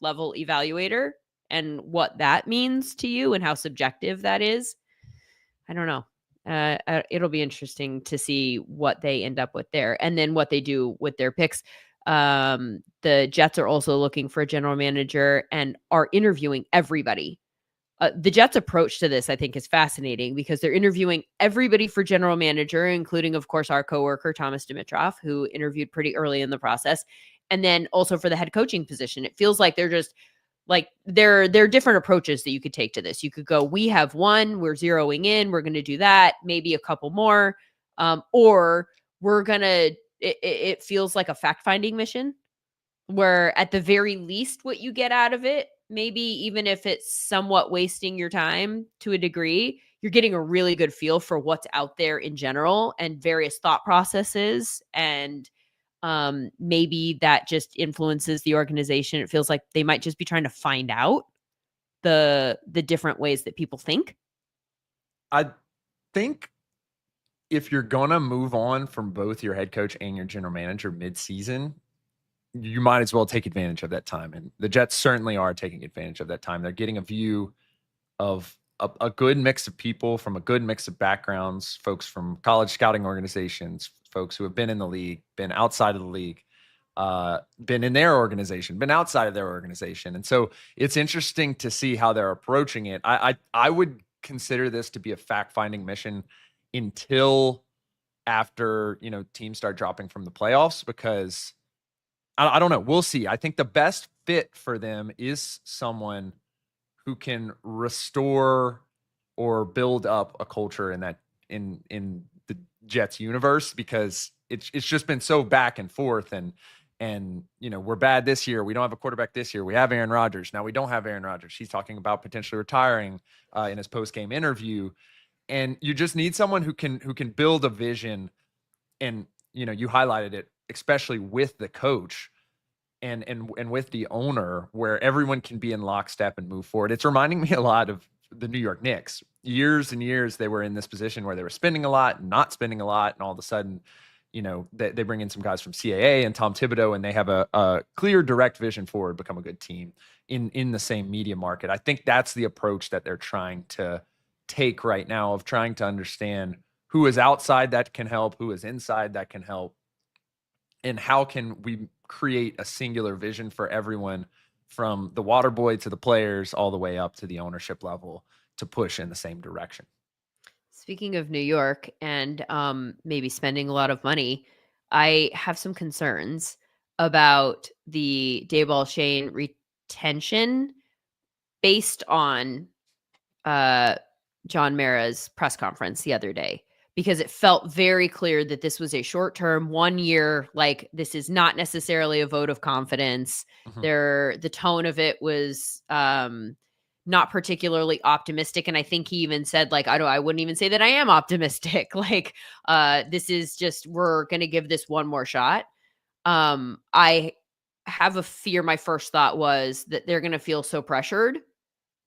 level evaluator and what that means to you and how subjective that is. I don't know. It'll be interesting to see what they end up with there and then what they do with their picks. The Jets are also looking for a general manager and are interviewing everybody. The Jets' approach to this, I think, is fascinating because they're interviewing everybody for general manager, including, of course, our coworker, Thomas Dimitroff, who interviewed pretty early in the process. And then also for the head coaching position. It feels like they're just like there are different approaches that you could take to this. You could go, we have one, we're zeroing in, we're going to do that, maybe a couple more. Or we're going to, it feels like a fact-finding mission where at the very least what you get out of it, maybe even if it's somewhat wasting your time to a degree, you're getting a really good feel for what's out there in general and various thought processes. And maybe that just influences the organization. It feels like they might just be trying to find out the different ways that people think. I think if you're going to move on from both your head coach and your general manager mid-season, you might as well take advantage of that time. And the Jets certainly are taking advantage of that time. They're getting a view of a good mix of people from a good mix of backgrounds, folks from college scouting organizations, folks who have been in the league, been outside of the league, been in their organization, been outside of their organization. And so it's interesting to see how they're approaching it. I would consider this to be a fact-finding mission until after, teams start dropping from the playoffs, because I don't know. We'll see. I think the best fit for them is someone who can restore or build up a culture in the Jets universe, because it's just been so back and forth, and we're bad this year. We don't have a quarterback this year. We have Aaron Rodgers. Now we don't have Aaron Rodgers. He's talking about potentially retiring in his post-game interview. And you just need someone who can build a vision. And, you highlighted it, especially with the coach and with the owner, where everyone can be in lockstep and move forward. It's reminding me a lot of the New York Knicks. Years and years they were in this position where they were spending a lot and not spending a lot, and all of a sudden, they bring in some guys from CAA and Tom Thibodeau, and they have a clear, direct vision forward, become a good team in the same media market. I think that's the approach that they're trying to take right now, of trying to understand who is outside that can help, who is inside that can help, and how can we create a singular vision for everyone, from the water boy to the players all the way up to the ownership level, to push in the same direction. Speaking of New York and maybe spending a lot of money, I have some concerns about the Daboll Shane retention based on John Mara's press conference the other day, because it felt very clear that this was a short-term, 1 year, like this is not necessarily a vote of confidence. Mm-hmm. The tone of it was not particularly optimistic. And I think he even said, like, I wouldn't even say that I am optimistic. Like, this is just, we're going to give this one more shot. I have a fear. My first thought was that they're going to feel so pressured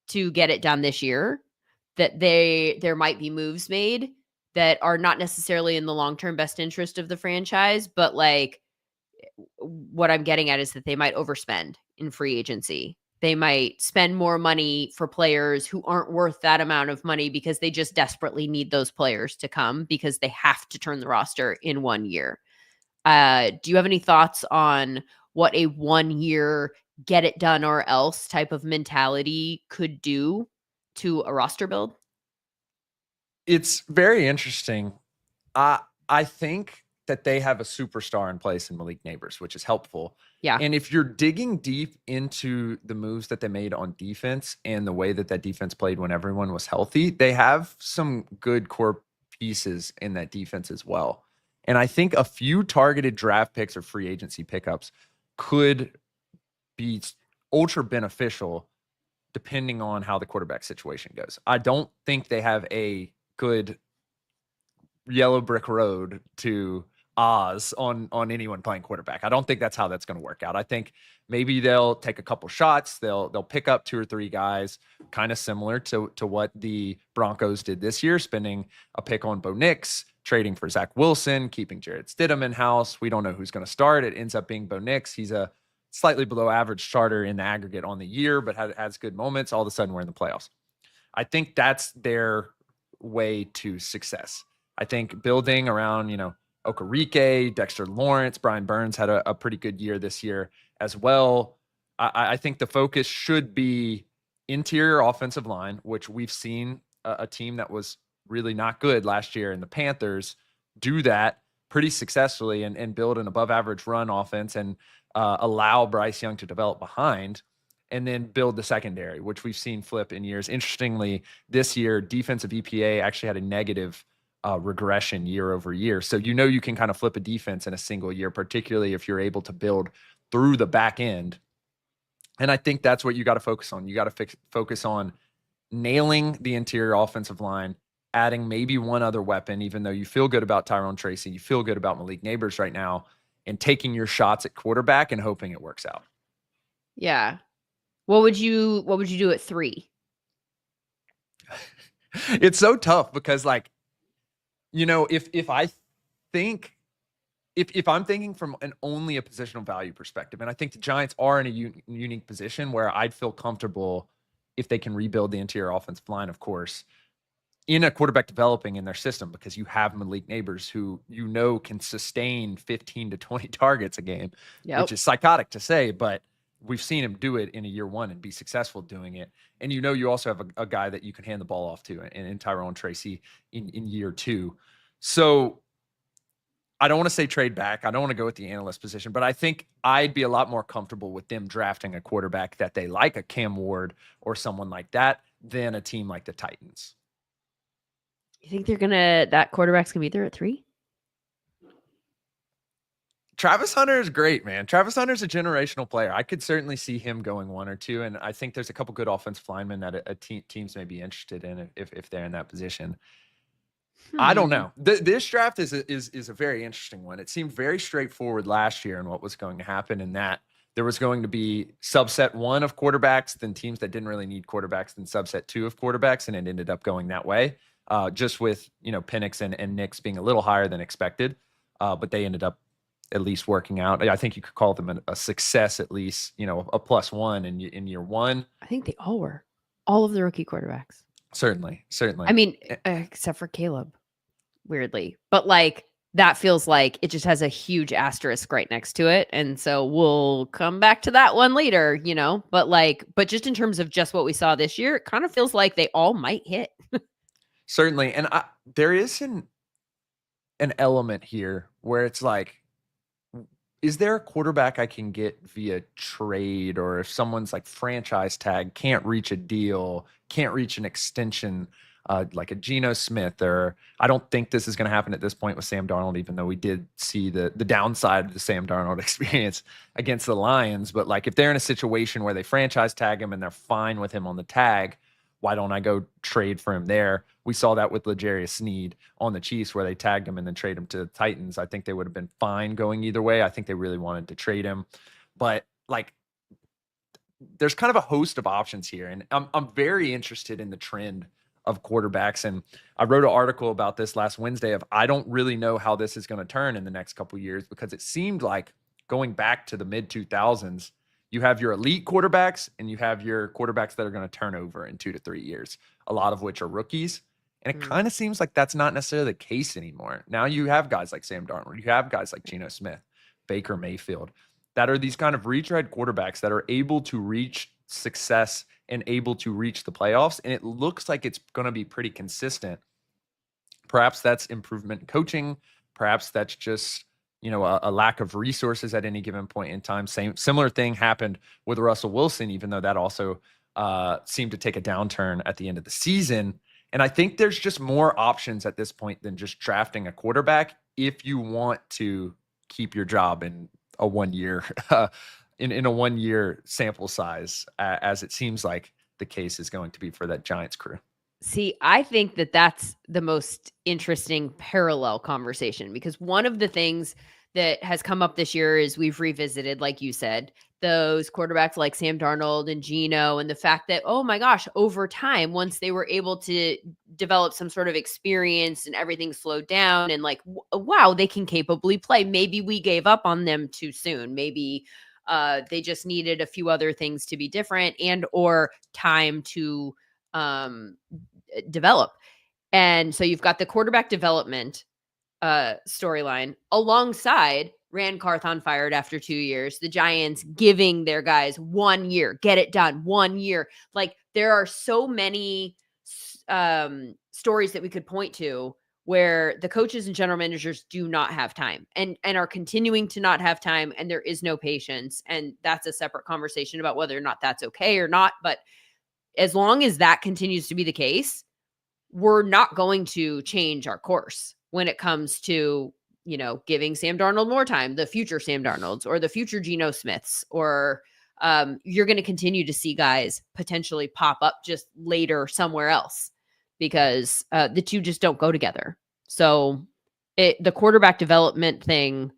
to get it done this year that there might be moves made that are not necessarily in the long-term best interest of the franchise. But like, what I'm getting at is that they might overspend in free agency. They might spend more money for players who aren't worth that amount of money, because they just desperately need those players to come, because they have to turn the roster in 1 year. Do you have any thoughts on what a 1 year get it done or else type of mentality could do to a roster build? It's very interesting. I think that they have a superstar in place in Malik Neighbors, which is helpful. Yeah. And if you're digging deep into the moves that they made on defense and the way that defense played when everyone was healthy, they have some good core pieces in that defense as well. And I think a few targeted draft picks or free agency pickups could be ultra beneficial depending on how the quarterback situation goes. I don't think they have a good yellow brick road to Oz on anyone playing quarterback. I don't think that's how that's going to work out. I think maybe they'll take a couple shots. They'll pick up 2 or 3 guys, kind of similar to what the Broncos did this year, spending a pick on Bo Nix, trading for Zach Wilson, keeping Jarrett Stidham in house. We don't know who's going to start. It ends up being Bo Nix. He's a slightly below average starter in the aggregate on the year, but has good moments. All of a sudden, we're in the playoffs. I think that's their way to success. I think building around, Okereke, Dexter Lawrence, Brian Burns had a pretty good year this year as well. I think the focus should be interior offensive line, which we've seen a team that was really not good last year in the Panthers do that pretty successfully and build an above average run offense and allow Bryce Young to develop behind, and then build the secondary, which we've seen flip in years. Interestingly, this year, defensive EPA actually had a negative regression year over year. So, you can kind of flip a defense in a single year, particularly if you're able to build through the back end. And I think that's what you got to focus on. You got to focus on nailing the interior offensive line, adding maybe one other weapon, even though you feel good about Tyrone Tracy, you feel good about Malik Neighbors right now, and taking your shots at quarterback and hoping it works out. Yeah. What would you do at 3? It's so tough because if I think if I'm thinking from only a positional value perspective, and I think the Giants are in a unique position where I'd feel comfortable if they can rebuild the interior offensive line, of course, in a quarterback developing in their system, because you have Malik Neighbors who can sustain 15 to 20 targets a game, which is psychotic to say, but we've seen him do it in a year 1 and be successful doing it. And you also have a guy that you can hand the ball off to in Tyrone Tracy in year 2. So I don't want to say trade back. I don't want to go with the analyst position, but I think I'd be a lot more comfortable with them drafting a quarterback that they like, a Cam Ward or someone like that, than a team like the Titans. You think that quarterback's going to be there at 3? Travis Hunter is great, man. Travis Hunter's a generational player. I could certainly see him going 1 or 2, and I think there's a couple good offensive linemen that teams may be interested in if they're in that position. I don't know. This draft is a very interesting one. It seemed very straightforward last year in what was going to happen, in that there was going to be subset 1 of quarterbacks, then teams that didn't really need quarterbacks, then subset 2 of quarterbacks, and it ended up going that way. Just with Penix and Nix being a little higher than expected, but they ended up at least working out. I think you could call them a success, at least, a +1 in year 1. I think they all were. All of the rookie quarterbacks. Certainly. I mean, except for Caleb, weirdly. But that feels like it just has a huge asterisk right next to it. And so we'll come back to that one later, but just in terms of just what we saw this year, it kind of feels like they all might hit. Certainly. And there is an element here where it's like, is there a quarterback I can get via trade, or if someone's franchise tag can't reach a deal, can't reach an extension, like a Geno Smith, or I don't think this is going to happen at this point with Sam Darnold, even though we did see the downside of the Sam Darnold experience against the Lions. But if they're in a situation where they franchise tag him and they're fine with him on the tag, why don't I go trade for him there? We saw that with L'Jarius Sneed on the Chiefs, where they tagged him and then trade him to the Titans. I think they would have been fine going either way. I think they really wanted to trade him. But there's kind of a host of options here. And I'm very interested in the trend of quarterbacks. And I wrote an article about this last Wednesday I don't really know how this is going to turn in the next couple of years, because it seemed like going back to the mid 2000s, you have your elite quarterbacks and you have your quarterbacks that are going to turn over in 2 to 3 years, a lot of which are rookies. And it kind of seems like that's not necessarily the case anymore. Now you have guys like Sam Darnold, you have guys like Geno Smith, Baker Mayfield, that are these kind of retread quarterbacks that are able to reach success and able to reach the playoffs. And it looks like it's going to be pretty consistent. Perhaps that's improvement in coaching. Perhaps that's just, a lack of resources at any given point in time. Similar thing happened with Russell Wilson, even though that also seemed to take a downturn at the end of the season. And I think there's just more options at this point than just drafting a quarterback if you want to keep your job in a 1 year in a 1 year sample size, as it seems like the case is going to be for that Giants crew. See, I think that that's the most interesting parallel conversation, because one of the things that has come up this year is we've revisited, like you said, those quarterbacks like Sam Darnold and Geno, and the fact that, oh my gosh, over time, once they were able to develop some sort of experience and everything slowed down, and like, wow, they can capably play. Maybe we gave up on them too soon. Maybe they just needed a few other things to be different, and or time to develop. And so you've got the quarterback development storyline alongside Rand Carthon fired after 2 years, the Giants giving their guys 1 year, get it done, 1 year. Like, there are so many stories that we could point to where the coaches and general managers do not have time, and are continuing to not have time, and there is no patience. And that's a separate conversation about whether or not that's okay or not. But as long as that continues to be the case, we're not going to change our course when it comes to, giving Sam Darnold more time, the future Sam Darnolds or the future Geno Smiths, or you're going to continue to see guys potentially pop up just later somewhere else, because the two just don't go together. So the quarterback development thing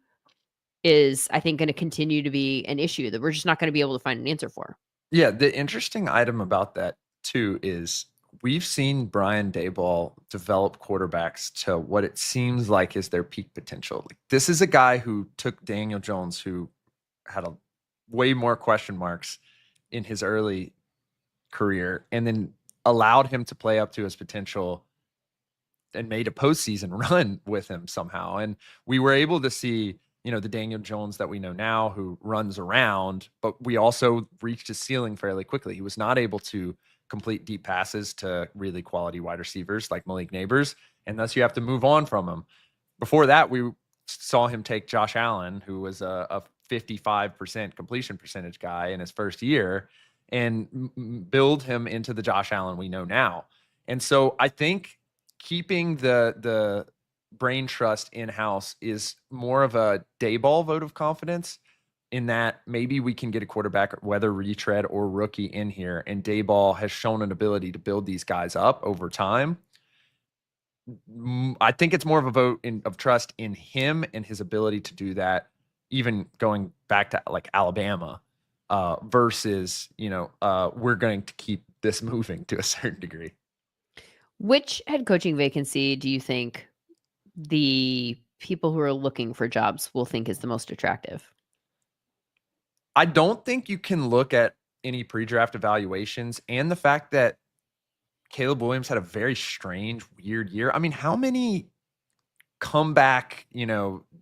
is, I think, going to continue to be an issue that we're just not going to be able to find an answer for. Yeah, the interesting item about that too is we've seen Brian Daboll develop quarterbacks to what it seems like is their peak potential. Like, this is a guy who took Daniel Jones, who had a way more question marks in his early career, and then allowed him to play up to his potential and made a postseason run with him somehow. And we were able to see, the Daniel Jones that we know now, who runs around, but we also reached his ceiling fairly quickly. He was not able to complete deep passes to really quality wide receivers like Malik Neighbors, and thus you have to move on from him. Before that, we saw him take Josh Allen, who was a 55% completion percentage guy in his first year, and build him into the Josh Allen we know now. And so I think keeping the brain trust in-house is more of a Daboll vote of confidence, in that maybe we can get a quarterback, whether retread or rookie, in here, and Daboll has shown an ability to build these guys up over time. I think it's more of a vote of trust in him and his ability to do that, even going back to like Alabama, versus, we're going to keep this moving to a certain degree. Which head coaching vacancy do you think the people who are looking for jobs will think is the most attractive? I don't think you can look at any pre-draft evaluations and the fact that Caleb Williams had a very strange, weird year. I mean, how many comeback,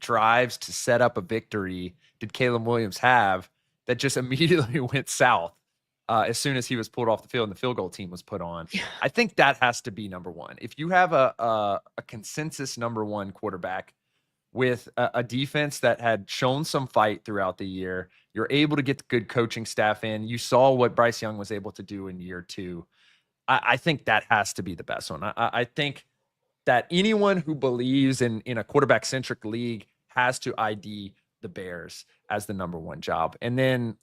drives to set up a victory did Caleb Williams have that just immediately went south as soon as he was pulled off the field and the field goal team was put on? I think that has to be number one. If you have a consensus number one quarterback with a defense that had shown some fight throughout the year, you're able to get the good coaching staff in. You saw what Bryce Young was able to do in year two. I think that has to be the best one. I think that anyone who believes in a quarterback-centric league has to ID the Bears as the number one job. And then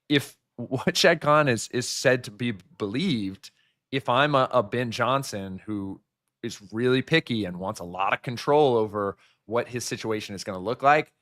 if what Shad Khan is said to be believed, if I'm a Ben Johnson who is really picky and wants a lot of control over what his situation is going to look like,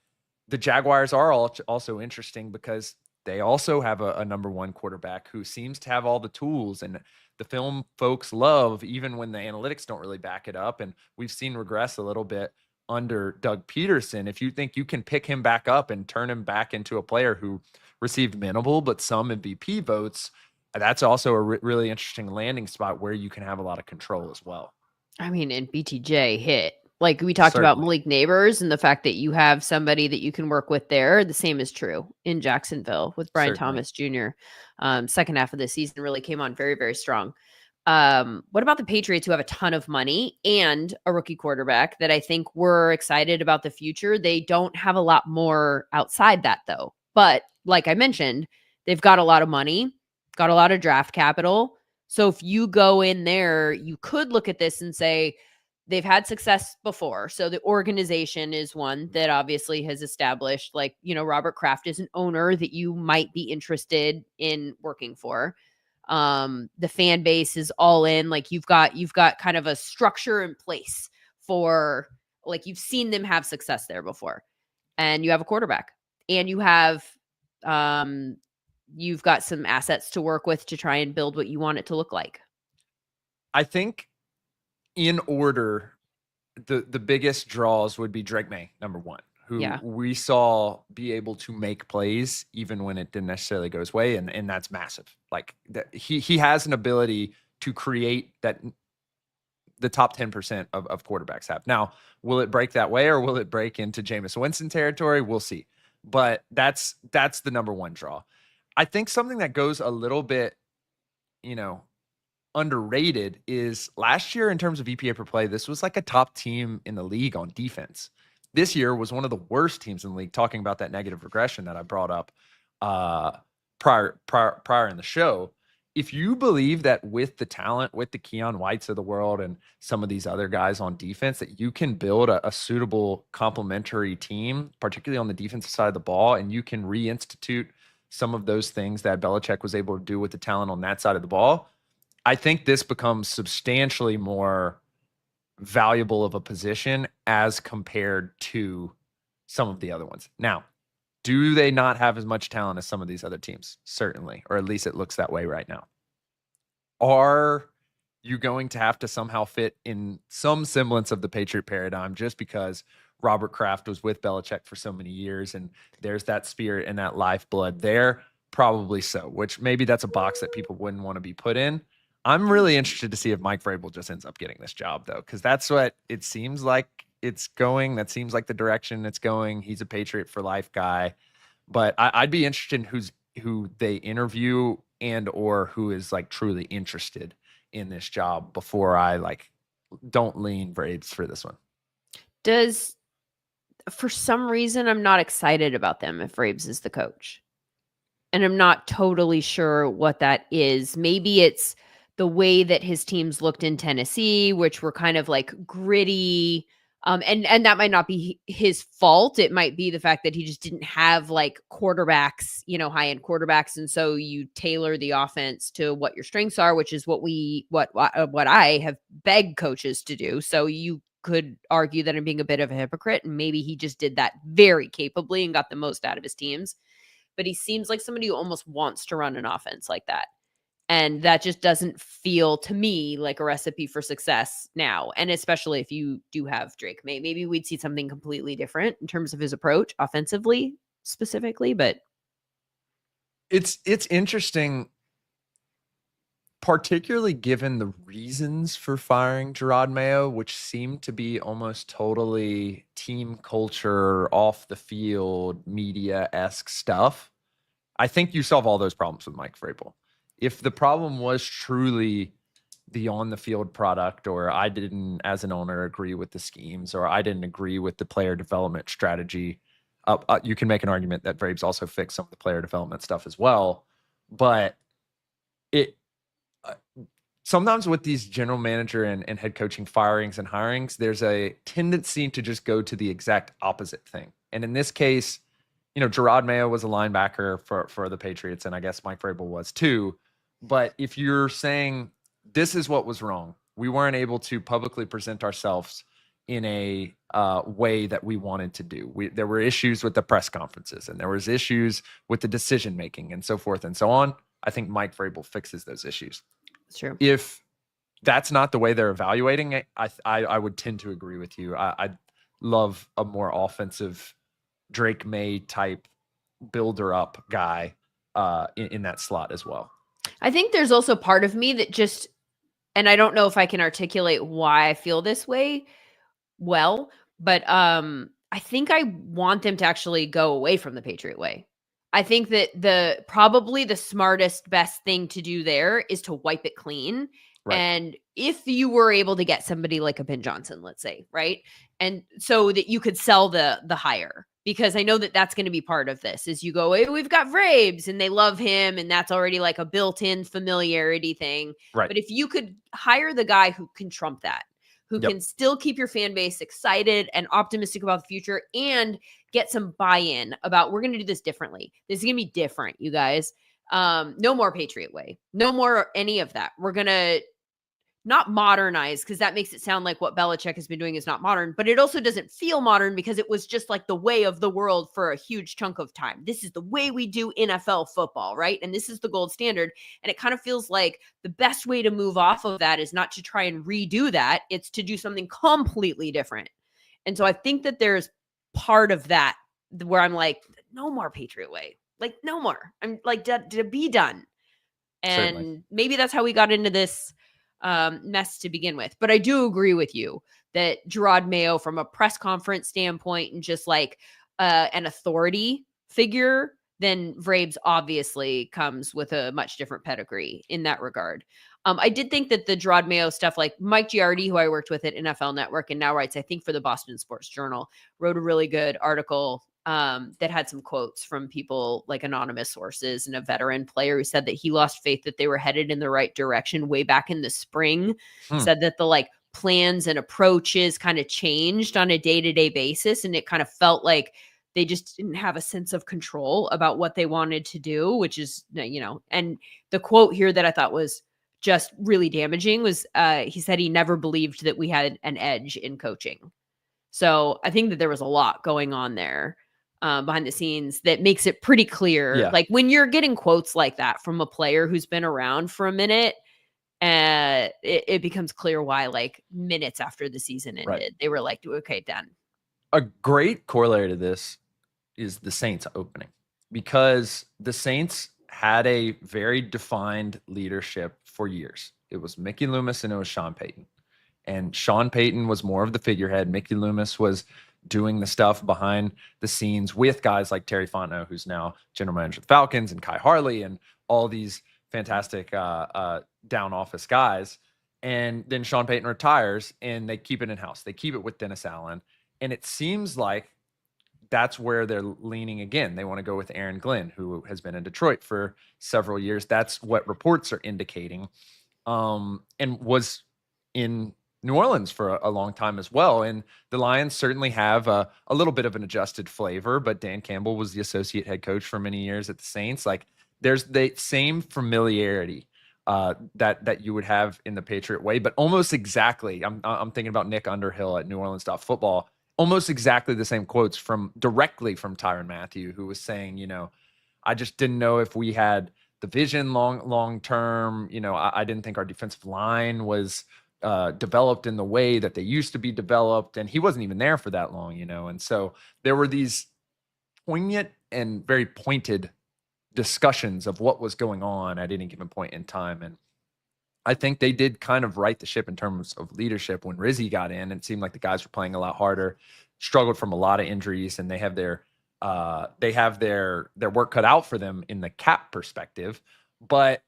the Jaguars are also interesting because they also have a number one quarterback who seems to have all the tools, and the film folks love, even when the analytics don't really back it up. And we've seen regress a little bit under Doug Peterson. If you think you can pick him back up and turn him back into a player who received minimal but some MVP votes, that's also a really interesting landing spot where you can have a lot of control as well. I mean, and BTJ hit. Like we talked about Malik Neighbors and the fact that you have somebody that you can work with there. The same is true in Jacksonville with Brian Thomas Jr. Second half of the season really came on very, very strong. What about the Patriots, who have a ton of money and a rookie quarterback that I think we're excited about the future? They don't have a lot more outside that, though. But like I mentioned, they've got a lot of money, got a lot of draft capital. So if you go in there, you could look at this and say, they've had success before. So the organization is one that obviously has established, like, Robert Kraft is an owner that you might be interested in working for. The fan base is all in. Like you've got kind of a structure in place for, like, you've seen them have success there before, and you have a quarterback, and you've got some assets to work with to try and build what you want it to look like. I think in order, the biggest draws would be Drake May, number one, who we saw be able to make plays even when it didn't necessarily go his way, and that's massive. Like he has an ability to create that the top 10% of quarterbacks have. Now, will it break that way, or will it break into Jameis Winston territory? We'll see. But that's the number one draw. I think something that goes a little bit, underrated is last year in terms of EPA per play, this was like a top team in the league on defense. This year was one of the worst teams in the league, talking about that negative regression that I brought up prior in the show. If you believe that with the talent, with the Keon Whites of the world and some of these other guys on defense, that you can build a suitable complementary team, particularly on the defensive side of the ball, and you can reinstitute some of those things that Belichick was able to do with the talent on that side of the ball, I think this becomes substantially more valuable of a position as compared to some of the other ones. Now, do they not have as much talent as some of these other teams? Certainly, or at least it looks that way right now. Are you going to have to somehow fit in some semblance of the Patriot paradigm just because Robert Kraft was with Belichick for so many years and there's that spirit and that lifeblood there? Probably so, which maybe that's a box that people wouldn't want to be put in. I'm really interested to see if Mike Vrabel just ends up getting this job, though, because that's what it seems like it's going. That seems like the direction it's going. He's a Patriot for life guy. But I'd be interested in who they interview and or who is like truly interested in this job before I don't lean Vrabes for this one. For some reason, I'm not excited about them if Vrabes is the coach. And I'm not totally sure what that is. Maybe it's the way that his teams looked in Tennessee, which were kind of like gritty. And that might not be his fault. It might be the fact that he just didn't have like quarterbacks, high-end quarterbacks. And so you tailor the offense to what your strengths are, which is what I have begged coaches to do. So you could argue that I'm being a bit of a hypocrite, and maybe he just did that very capably and got the most out of his teams. But he seems like somebody who almost wants to run an offense like that. And that just doesn't feel to me like a recipe for success now. And especially if you do have Drake May, maybe we'd see something completely different in terms of his approach offensively specifically, but it's interesting, particularly given the reasons for firing Gerard Mayo, which seem to be almost totally team culture, off the field, media-esque stuff. I think you solve all those problems with Mike Vrabel. If the problem was truly the on-the-field product, or I didn't, as an owner, agree with the schemes, or I didn't agree with the player development strategy, you can make an argument that Vrabes also fixed some of the player development stuff as well. But sometimes with these general manager and head coaching firings and hirings, there's a tendency to just go to the exact opposite thing. And in this case, Gerard Mayo was a linebacker for the Patriots, and I guess Mike Vrabel was too. But if you're saying this is what was wrong, we weren't able to publicly present ourselves in a way that we wanted to do. There were issues with the press conferences, and there was issues with the decision making, and so forth and so on. I think Mike Vrabel fixes those issues. That's true. If that's not the way they're evaluating it, I would tend to agree with you. I'd love a more offensive Drake May type builder up guy in that slot as well. I think there's also part of me that just, and I don't know if I can articulate why I feel this way well, but I think I want them to actually go away from the Patriot way. I think that probably the smartest, best thing to do there is to wipe it clean. Right. And if you were able to get somebody like a Ben Johnson, let's say, right? And so that you could sell the hire, because I know that that's going to be part of this is you go, hey, we've got Vrabes and they love him. And that's already like a built-in familiarity thing. Right. But if you could hire the guy who can trump that, who can still keep your fan base excited and optimistic about the future and get some buy-in about, we're going to do this differently. This is going to be different, you guys. No more Patriot way. No more any of that. We're going to not modernize, because that makes it sound like what Belichick has been doing is not modern, but it also doesn't feel modern because it was just like the way of the world for a huge chunk of time. This is the way we do NFL football, right? And this is the gold standard. And it kind of feels like the best way to move off of that is not to try and redo that. It's to do something completely different. And so I think that there's part of that where I'm like, no more Patriot way. Like, no more. I'm like, to be done. And Certainly. maybe that's how we got into this mess to begin with. But I do agree with you that Gerard Mayo, from a press conference standpoint and just like an authority figure, then Vrabes obviously comes with a much different pedigree in that regard. I did think that the Gerard Mayo stuff, like Mike Giardi, who I worked with at NFL Network and now writes, I think, for the Boston Sports Journal, wrote a really good article that had some quotes from people like anonymous sources, and a veteran player who said that he lost faith that they were headed in the right direction way back in the spring. Said that the like plans and approaches kind of changed on a day-to-day basis, and it kind of felt like they just didn't have a sense of control about what they wanted to do, which is, and the quote here that I thought was just really damaging was he said he never believed that we had an edge in coaching. So I think that there was a lot going on there behind the scenes that makes it pretty clear. Yeah. Like when you're getting quotes like that from a player who's been around for a minute, it becomes clear why, like minutes after the season ended, they were like, okay, done. A great corollary to this is the Saints opening, because the Saints had a very defined leadership for years. It was Mickey Loomis and it was Sean Payton. And Sean Payton was more of the figurehead. Mickey Loomis was doing the stuff behind the scenes with guys like Terry Fontenot, who's now general manager of the Falcons, and Kai Harley, and all these fantastic down office guys. And then Sean Payton retires and they keep it in-house. They keep it with Dennis Allen. And it seems like that's where they're leaning again. They want to go with Aaron Glenn, who has been in Detroit for several years. That's what reports are indicating, and was in New Orleans for a long time as well. And the Lions certainly have a little bit of an adjusted flavor, but Dan Campbell was the associate head coach for many years at the Saints. Like there's the same familiarity that you would have in the Patriot way, but almost exactly. I'm thinking about Nick Underhill at New Orleans Football. Almost exactly the same quotes directly from Tyrann Mathieu, who was saying, I just didn't know if we had the vision long term. I didn't think our defensive line was developed in the way that they used to be developed, and he wasn't even there for that long, and so there were these poignant and very pointed discussions of what was going on at any given point in time. And I think they did kind of right the ship in terms of leadership when Rizzy got in. It seemed like the guys were playing a lot harder, struggled from a lot of injuries, and they have their work cut out for them in the cap perspective. But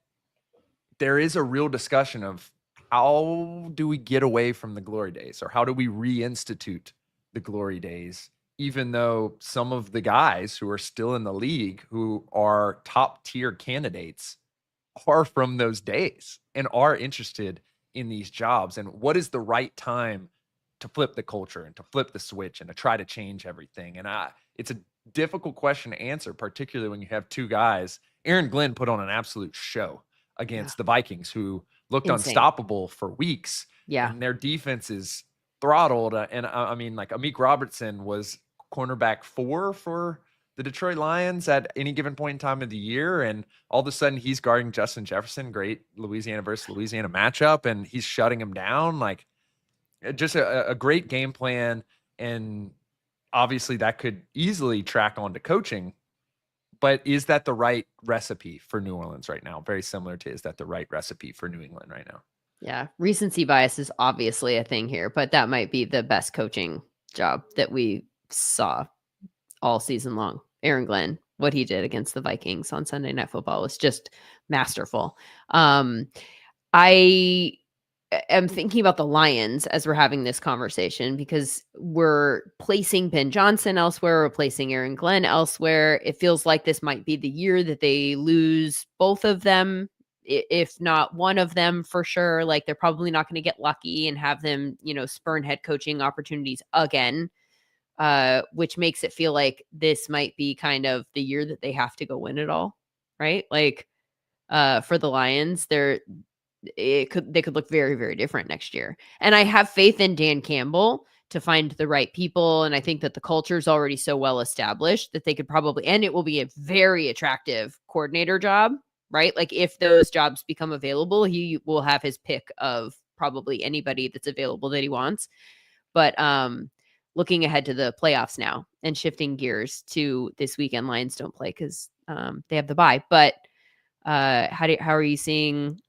there is a real discussion of how do we get away from the glory days, or how do we reinstitute the glory days, even though some of the guys who are still in the league who are top tier candidates are from those days and are interested in these jobs. And what is the right time to flip the culture and to flip the switch and to try to change everything? And it's a difficult question to answer, particularly when you have two guys. Aaron Glenn put on an absolute show against the Vikings, who looked unstoppable for weeks. Yeah. And their defense is throttled. And I mean, like Amik Robertson was cornerback 4 for the Detroit Lions at any given point in time of the year. And all of a sudden he's guarding Justin Jefferson, great Louisiana versus Louisiana matchup, and he's shutting him down. Like just a great game plan. And obviously that could easily track on to coaching, but is that the right recipe for New Orleans right now? Very similar to, is that the right recipe for New England right now? Yeah. Recency bias is obviously a thing here, but that might be the best coaching job that we saw all season long. Aaron Glenn, what he did against the Vikings on Sunday Night Football was just masterful. I am thinking about the Lions as we're having this conversation, because we're placing Ben Johnson elsewhere, we're placing Aaron Glenn elsewhere. It feels like this might be the year that they lose both of them, if not one of them for sure. Like they're probably not going to get lucky and have them, spurn head coaching opportunities again. Which makes it feel like this might be kind of the year that they have to go win it all, right? Like for the Lions, they could look very, very different next year. And I have faith in Dan Campbell to find the right people. And I think that the culture is already so well established that they could probably, and it will be a very attractive coordinator job, right? Like if those jobs become available, he will have his pick of probably anybody that's available that he wants. But looking ahead to the playoffs now and shifting gears to this weekend, Lions don't play because they have the bye. But how are you seeing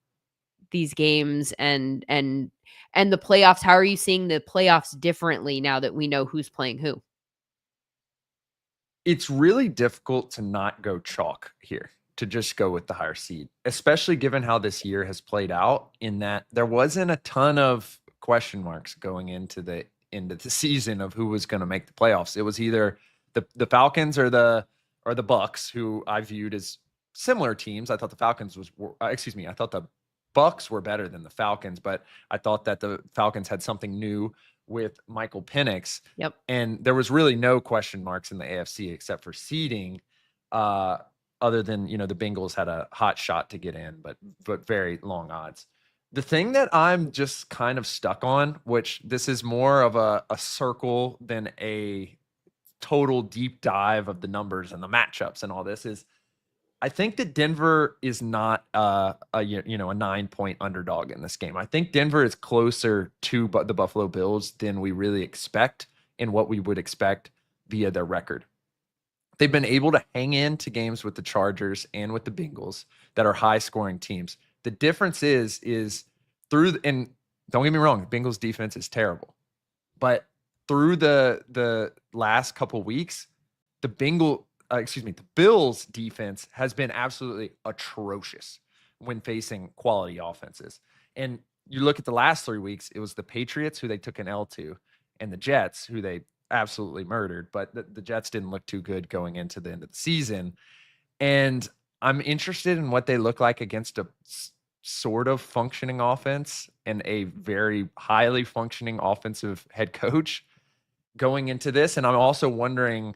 these games and the playoffs? How are you seeing the playoffs differently now that we know who's playing who? It's really difficult to not go chalk here, to just go with the higher seed, especially given how this year has played out, in that there wasn't a ton of question marks going into the season of who was going to make the playoffs. It was either the Falcons or the Bucks, who I viewed as similar teams. I thought the Falcons I thought the Bucks were better than the Falcons, but I thought that the Falcons had something new with Michael Penix. Yep. And there was really no question marks in the AFC except for seeding, other than, the Bengals had a hot shot to get in, but very long odds. The thing that I'm just kind of stuck on, which this is more of a circle than a total deep dive of the numbers and the matchups and all this, is I think that Denver is not a 9-point underdog in this game. I think Denver is closer to the Buffalo Bills than we really expect, and what we would expect via their record. They've been able to hang into games with the Chargers and with the Bengals that are high-scoring teams. The difference is and don't get me wrong, the Bengals defense is terrible, but through the last couple weeks, the Bills defense has been absolutely atrocious when facing quality offenses. And you look at the last 3 weeks, it was the Patriots, who they took an L to, and the Jets, who they absolutely murdered. But the Jets didn't look too good going into the end of the season. And I'm interested in what they look like against a sort of functioning offense and a very highly functioning offensive head coach going into this. And I'm also wondering,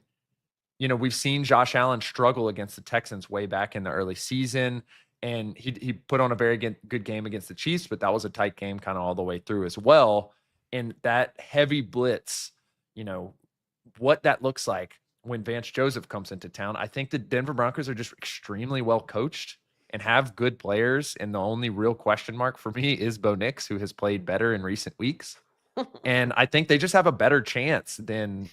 we've seen Josh Allen struggle against the Texans way back in the early season, and he put on a very good game against the Chiefs, but that was a tight game kind of all the way through as well. And that heavy blitz, what that looks like when Vance Joseph comes into town. I think the Denver Broncos are just extremely well coached and have good players, and the only real question mark for me is Bo Nix, who has played better in recent weeks. And I think they just have a better chance than,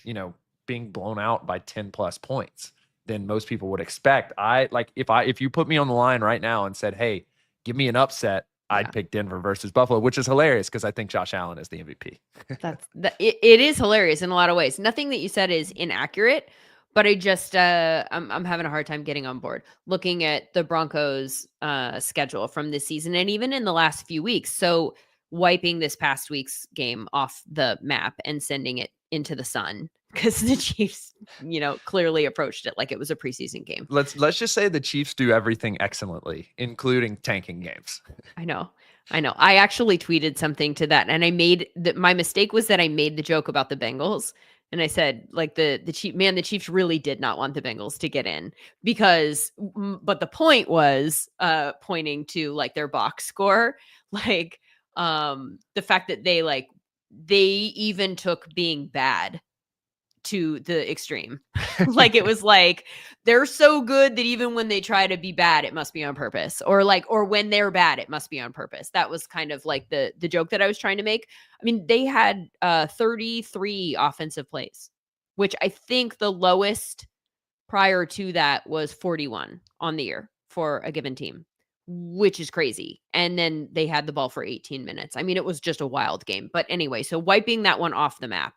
being blown out by 10 plus points than most people would expect. If you put me on the line right now and said, hey, give me an upset, I'd pick Denver versus Buffalo, which is hilarious because I think Josh Allen is the MVP. It is hilarious in a lot of ways. Nothing that you said is inaccurate, but I just I'm having a hard time getting on board looking at the Broncos schedule from this season and even in the last few weeks. So wiping this past week's game off the map and sending it into the sun, because the Chiefs, clearly approached it like it was a preseason game. Let's just say the Chiefs do everything excellently, including tanking games. I know. I actually tweeted something to that, and my mistake was that I made the joke about the Bengals, and I said, like, the Chiefs really did not want the Bengals to get in but the point was pointing to like their box score, like the fact that they even took being bad to the extreme. Like it was like they're so good that even when they try to be bad, it must be on purpose, or when they're bad, it must be on purpose. That was kind of like the joke that I was trying to make. I mean, they had 33 offensive plays, which I think the lowest prior to that was 41 on the year for a given team, which is crazy. And then they had the ball for 18 minutes. I mean, it was just a wild game. But anyway, so wiping that one off the map,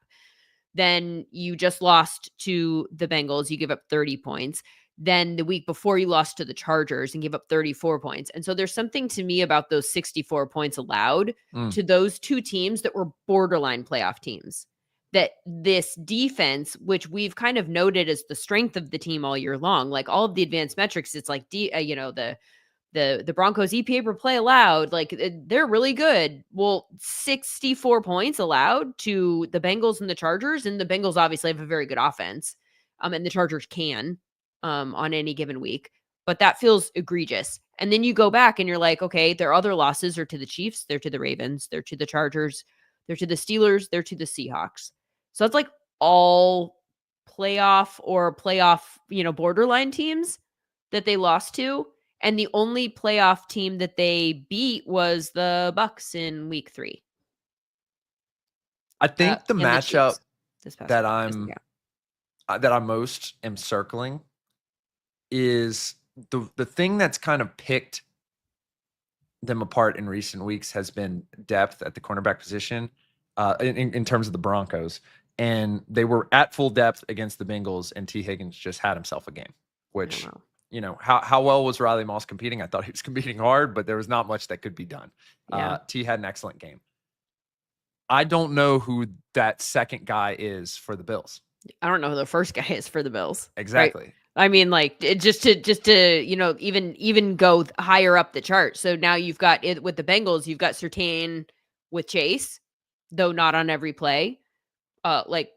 then you just lost to the Bengals. You give up 30 points. Then the week before you lost to the Chargers and give up 34 points. And so there's something to me about those 64 points allowed to those two teams that were borderline playoff teams. That this defense, which we've kind of noted as the strength of the team all year long, like all of the advanced metrics, it's like the Broncos EPA per play allowed, like they're really good. Well, 64 points allowed to the Bengals and the Chargers, and the Bengals obviously have a very good offense, and the Chargers can on any given week. but that feels egregious. And then you go back and you're like, okay, their other losses are to the Chiefs, they're to the Ravens, they're to the Chargers, they're to the Steelers, they're to the Seahawks. So it's like all playoff, borderline teams that they lost to. And the only playoff team that they beat was the Bucks in week 3. I think the matchup that week, I most am circling is the thing that's kind of picked them apart in recent weeks has been depth at the cornerback position in terms of the Broncos. And they were at full depth against the Bengals, and T. Higgins just had himself a game, which, how well was Riley Moss competing? I thought he was competing hard, but there was not much that could be done. Yeah. T had an excellent game. I don't know who that second guy is for the Bills. I don't know who the first guy is for the Bills. Exactly. Right? I mean, like, just to even go higher up the chart. So now you've got it with the Bengals. You've got Surtain with Chase, though not on every play. Like,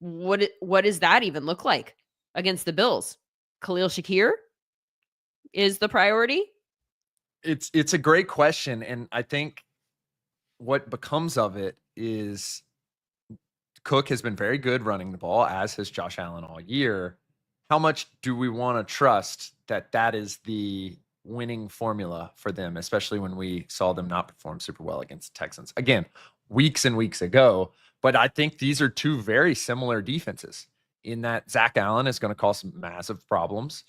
what does that even look like against the Bills? Khalil Shakir is the priority. It's a great question, and I think what becomes of it is Cook has been very good running the ball, as has Josh Allen all year. How much do we want to trust that is the winning formula for them, especially when we saw them not perform super well against the Texans? Again, weeks and weeks ago, but I think these are two very similar defenses in that Zach Allen is going to cause massive problems.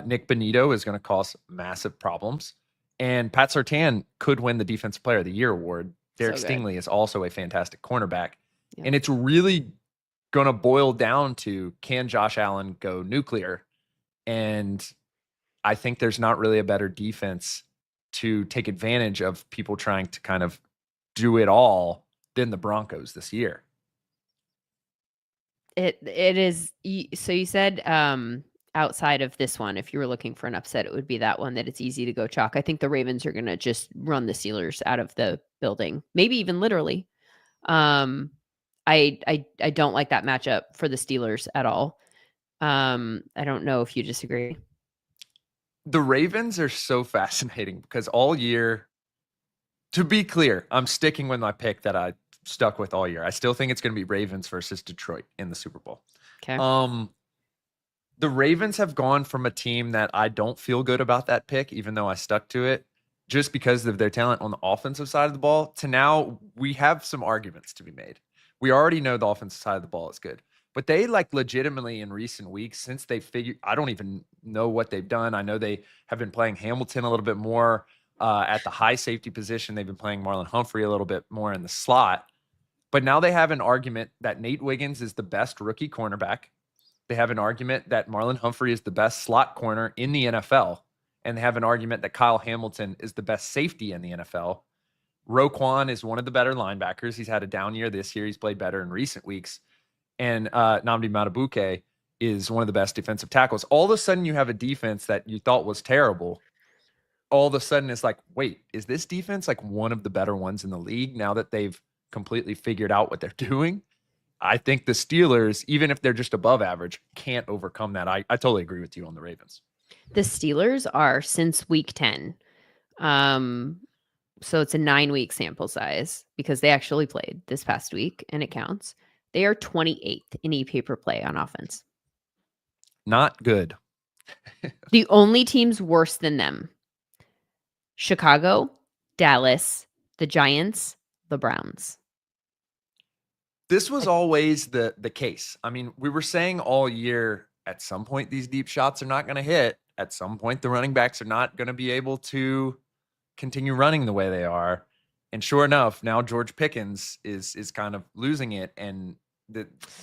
Nick Bonito is going to cause massive problems. And Pat Surtain could win the Defensive Player of the Year award. Derek Stingley is also a fantastic cornerback. Yeah. And it's really going to boil down to, can Josh Allen go nuclear? And I think there's not really a better defense to take advantage of people trying to kind of do it all than the Broncos this year. It is. So you said outside of this one, if you were looking for an upset, it would be that one that it's easy to go chalk. I think the Ravens are going to just run the Steelers out of the building, maybe even literally. I don't like that matchup for the Steelers at all. I don't know if you disagree. The Ravens are so fascinating because all year, to be clear, I'm sticking with my pick that I stuck with all year. I still think it's going to be Ravens versus Detroit in the Super Bowl. Okay. The Ravens have gone from a team that I don't feel good about that pick, even though I stuck to it, just because of their talent on the offensive side of the ball, to now we have some arguments to be made. We already know the offensive side of the ball is good, but they legitimately in recent weeks, since they figured, I don't even know what they've done. I know they have been playing Hamilton a little bit more at the high safety position. They've been playing Marlon Humphrey a little bit more in the slot, but now they have an argument that Nate Wiggins is the best rookie cornerback. They have an argument that Marlon Humphrey is the best slot corner in the NFL. And they have an argument that Kyle Hamilton is the best safety in the NFL. Roquan is one of the better linebackers. He's had a down year this year. He's played better in recent weeks. And Nnamdi Madubuike is one of the best defensive tackles. All of a sudden, you have a defense that you thought was terrible. All of a sudden, it's like, wait, is this defense one of the better ones in the league now that they've completely figured out what they're doing? I think the Steelers, even if they're just above average, can't overcome that. I totally agree with you on the Ravens. The Steelers are, since week 10, so it's a 9-week sample size because they actually played this past week and it counts. They are 28th in EP per play on offense. Not good. The only teams worse than them: Chicago, Dallas, the Giants, the Browns. This was always the case. I mean, we were saying all year, at some point, these deep shots are not going to hit. At some point, the running backs are not going to be able to continue running the way they are. And sure enough, now George Pickens is kind of losing it, and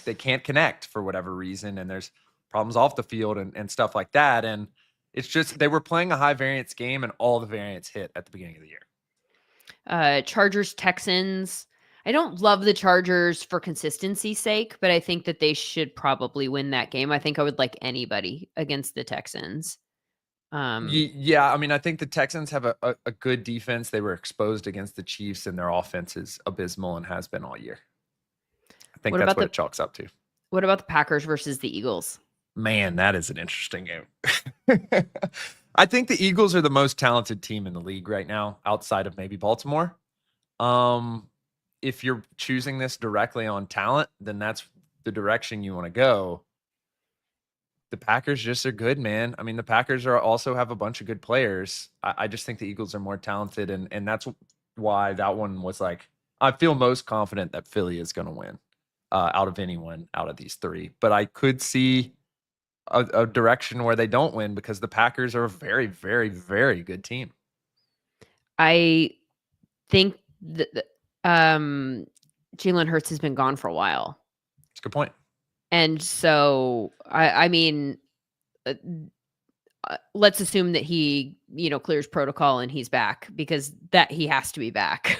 they can't connect for whatever reason. And there's problems off the field and stuff like that. And it's just, they were playing a high variance game and all the variance hit at the beginning of the year. Chargers, Texans. I don't love the Chargers for consistency's sake, but I think that they should probably win that game. I think I would like anybody against the Texans. Yeah, I mean, I think the Texans have a good defense. They were exposed against the Chiefs, and their offense is abysmal and has been all year. I think that's what it chalks up to. What about the Packers versus the Eagles? Man, that is an interesting game. I think the Eagles are the most talented team in the league right now, outside of maybe Baltimore. If you're choosing this directly on talent, then that's the direction you want to go. The Packers just are good, man. I mean, the Packers also have a bunch of good players. I just think the Eagles are more talented, and that's why that one was like, I feel most confident that Philly is going to win out of anyone out of these three. But I could see a direction where they don't win because the Packers are a very, very, very good team. I think that Jalen Hurts has been gone for a while. That's a good point. And so, I mean, let's assume that he, clears protocol and he's back, because that he has to be back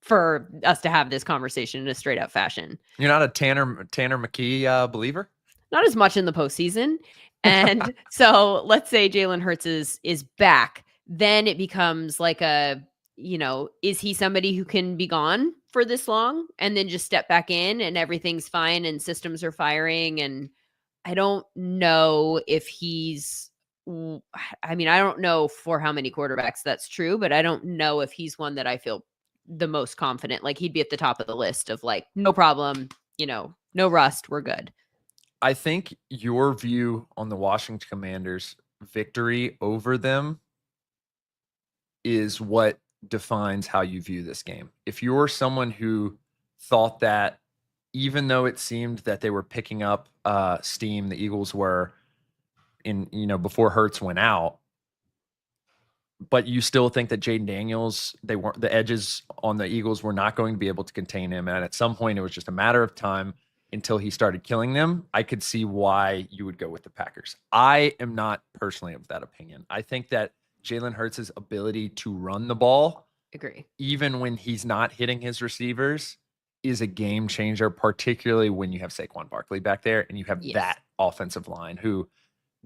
for us to have this conversation in a straight up fashion. You're not a Tanner McKee believer? Not as much in the postseason. And so let's say Jalen Hurts is back. Then it becomes like is he somebody who can be gone for this long and then just step back in and everything's fine and systems are firing? And I don't know if I don't know for how many quarterbacks that's true, but I don't know if he's one that I feel the most confident. Like, he'd be at the top of the list of like, no problem, no rust, we're good. I think your view on the Washington Commanders' victory over them is what defines how you view this game. If you're someone who thought that even though it seemed that they were picking up steam, the Eagles were before Hurts went out, but you still think that Jaden Daniels, the edges on the Eagles were not going to be able to contain him, and at some point it was just a matter of time until he started killing them, I could see why you would go with the Packers. I am not personally of that opinion. I think that Jalen Hurts' ability to run the ball, agree, even when he's not hitting his receivers, is a game changer, particularly when you have Saquon Barkley back there and you have that offensive line who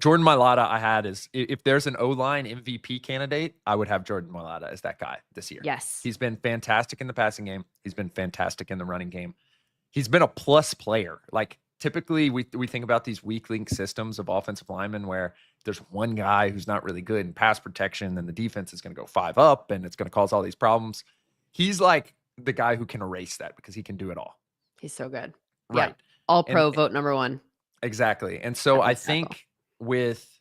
Jordan Mailata I had is, if there's an O-line MVP candidate, I would have Jordan Mailata as that guy this year. Yes. He's been fantastic in the passing game. He's been fantastic in the running game. He's been a plus player. Like, typically we think about these weak link systems of offensive linemen where there's one guy who's not really good in pass protection and the defense is going to go 5 up and it's going to cause all these problems. He's like the guy who can erase that because he can do it all. He's so good. Right. Yeah. All pro, vote number 1. Exactly. And so I think with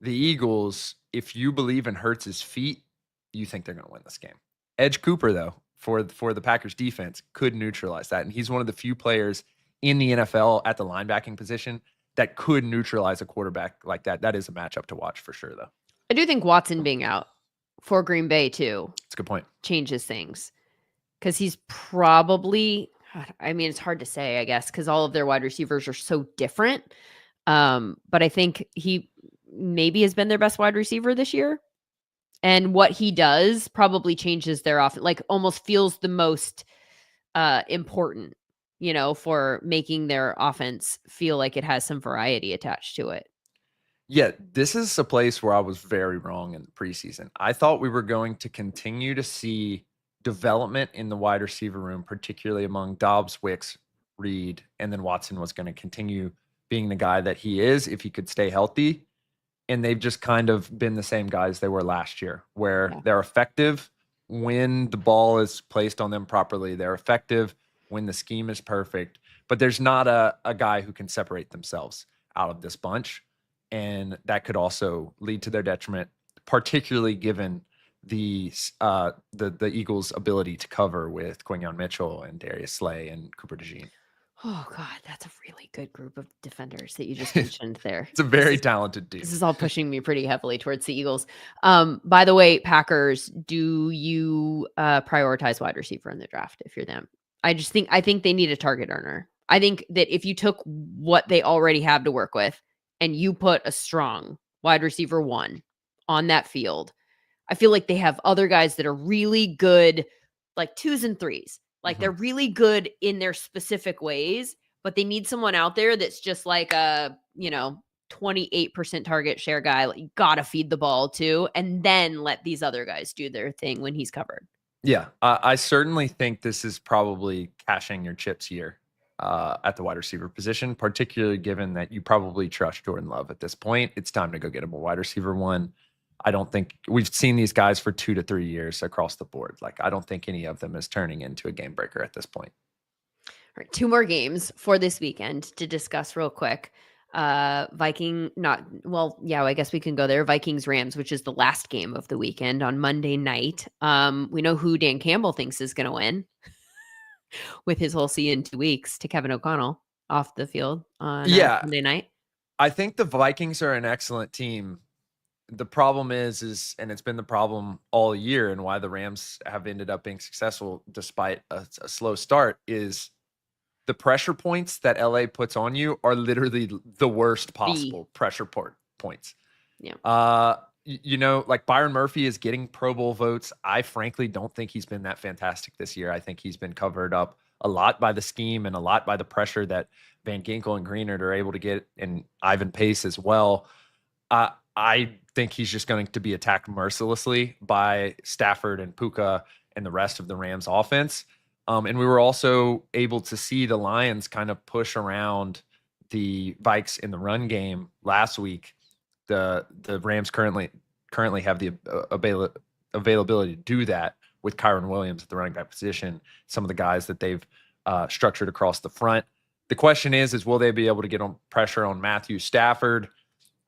the Eagles, if you believe in Hurts' feet, you think they're going to win this game. Edge Cooper, though, for the Packers defense, could neutralize that. And he's one of the few players in the NFL at the linebacking position that could neutralize a quarterback like that. That is a matchup to watch for sure, though. I do think Watson being out for Green Bay, too. That's a good point. Changes things. Because he's probably, it's hard to say, I guess, because all of their wide receivers are so different. But I think he maybe has been their best wide receiver this year. And what he does probably changes their offense, like almost feels the most important, for making their offense feel like it has some variety attached to it. Yeah, this is a place where I was very wrong in the preseason. I thought we were going to continue to see development in the wide receiver room, particularly among Dobbs, Wicks, Reed, and then Watson was going to continue being the guy that he is if he could stay healthy. And they've just kind of been the same guys they were last year, where they're effective when the ball is placed on them properly. They're effective when the scheme is perfect. But there's not a guy who can separate themselves out of this bunch. And that could also lead to their detriment, particularly given the Eagles' ability to cover with Quinyon Mitchell and Darius Slay and Cooper DeJean. Oh, God, that's a really good group of defenders that you just mentioned there. It's a very talented team. This is all pushing me pretty heavily towards the Eagles. By the way, Packers, do you prioritize wide receiver in the draft if you're them? I think they need a target earner. I think that if you took what they already have to work with and you put a strong wide receiver 1 on that field, I feel like they have other guys that are really good, like 2s and 3s. Like they're really good in their specific ways, but they need someone out there that's just like a, 28% target share guy. Like, you got to feed the ball to, and then let these other guys do their thing when he's covered. Yeah, I certainly think this is probably cashing your chips here at the wide receiver position, particularly given that you probably trust Jordan Love at this point. It's time to go get him a wide receiver 1. I don't think we've seen these guys for 2 to 3 years across the board. Like, I don't think any of them is turning into a game breaker at this point. All right, 2 more games for this weekend to discuss real quick. I guess we can go there. Vikings Rams, which is the last game of the weekend on Monday night. We know who Dan Campbell thinks is going to win with his whole see in 2 weeks to Kevin O'Connell off the field on Sunday night. I think the Vikings are an excellent team. The problem is, and it's been the problem all year, and why the Rams have ended up being successful despite a slow start, is the pressure points that LA puts on you are literally the worst possible pressure points. Yeah. Like Byron Murphy is getting Pro Bowl votes. I frankly don't think he's been that fantastic this year. I think he's been covered up a lot by the scheme and a lot by the pressure that Van Ginkel and Greenard are able to get, and Ivan Pace as well. I think he's just going to be attacked mercilessly by Stafford and Puka and the rest of the Rams offense. And we were also able to see the Lions kind of push around the Vikes in the run game last week. The Rams currently have the availability to do that with Kyron Williams at the running back position, some of the guys that they've structured across the front. The question is will they be able to get on pressure on Matthew Stafford?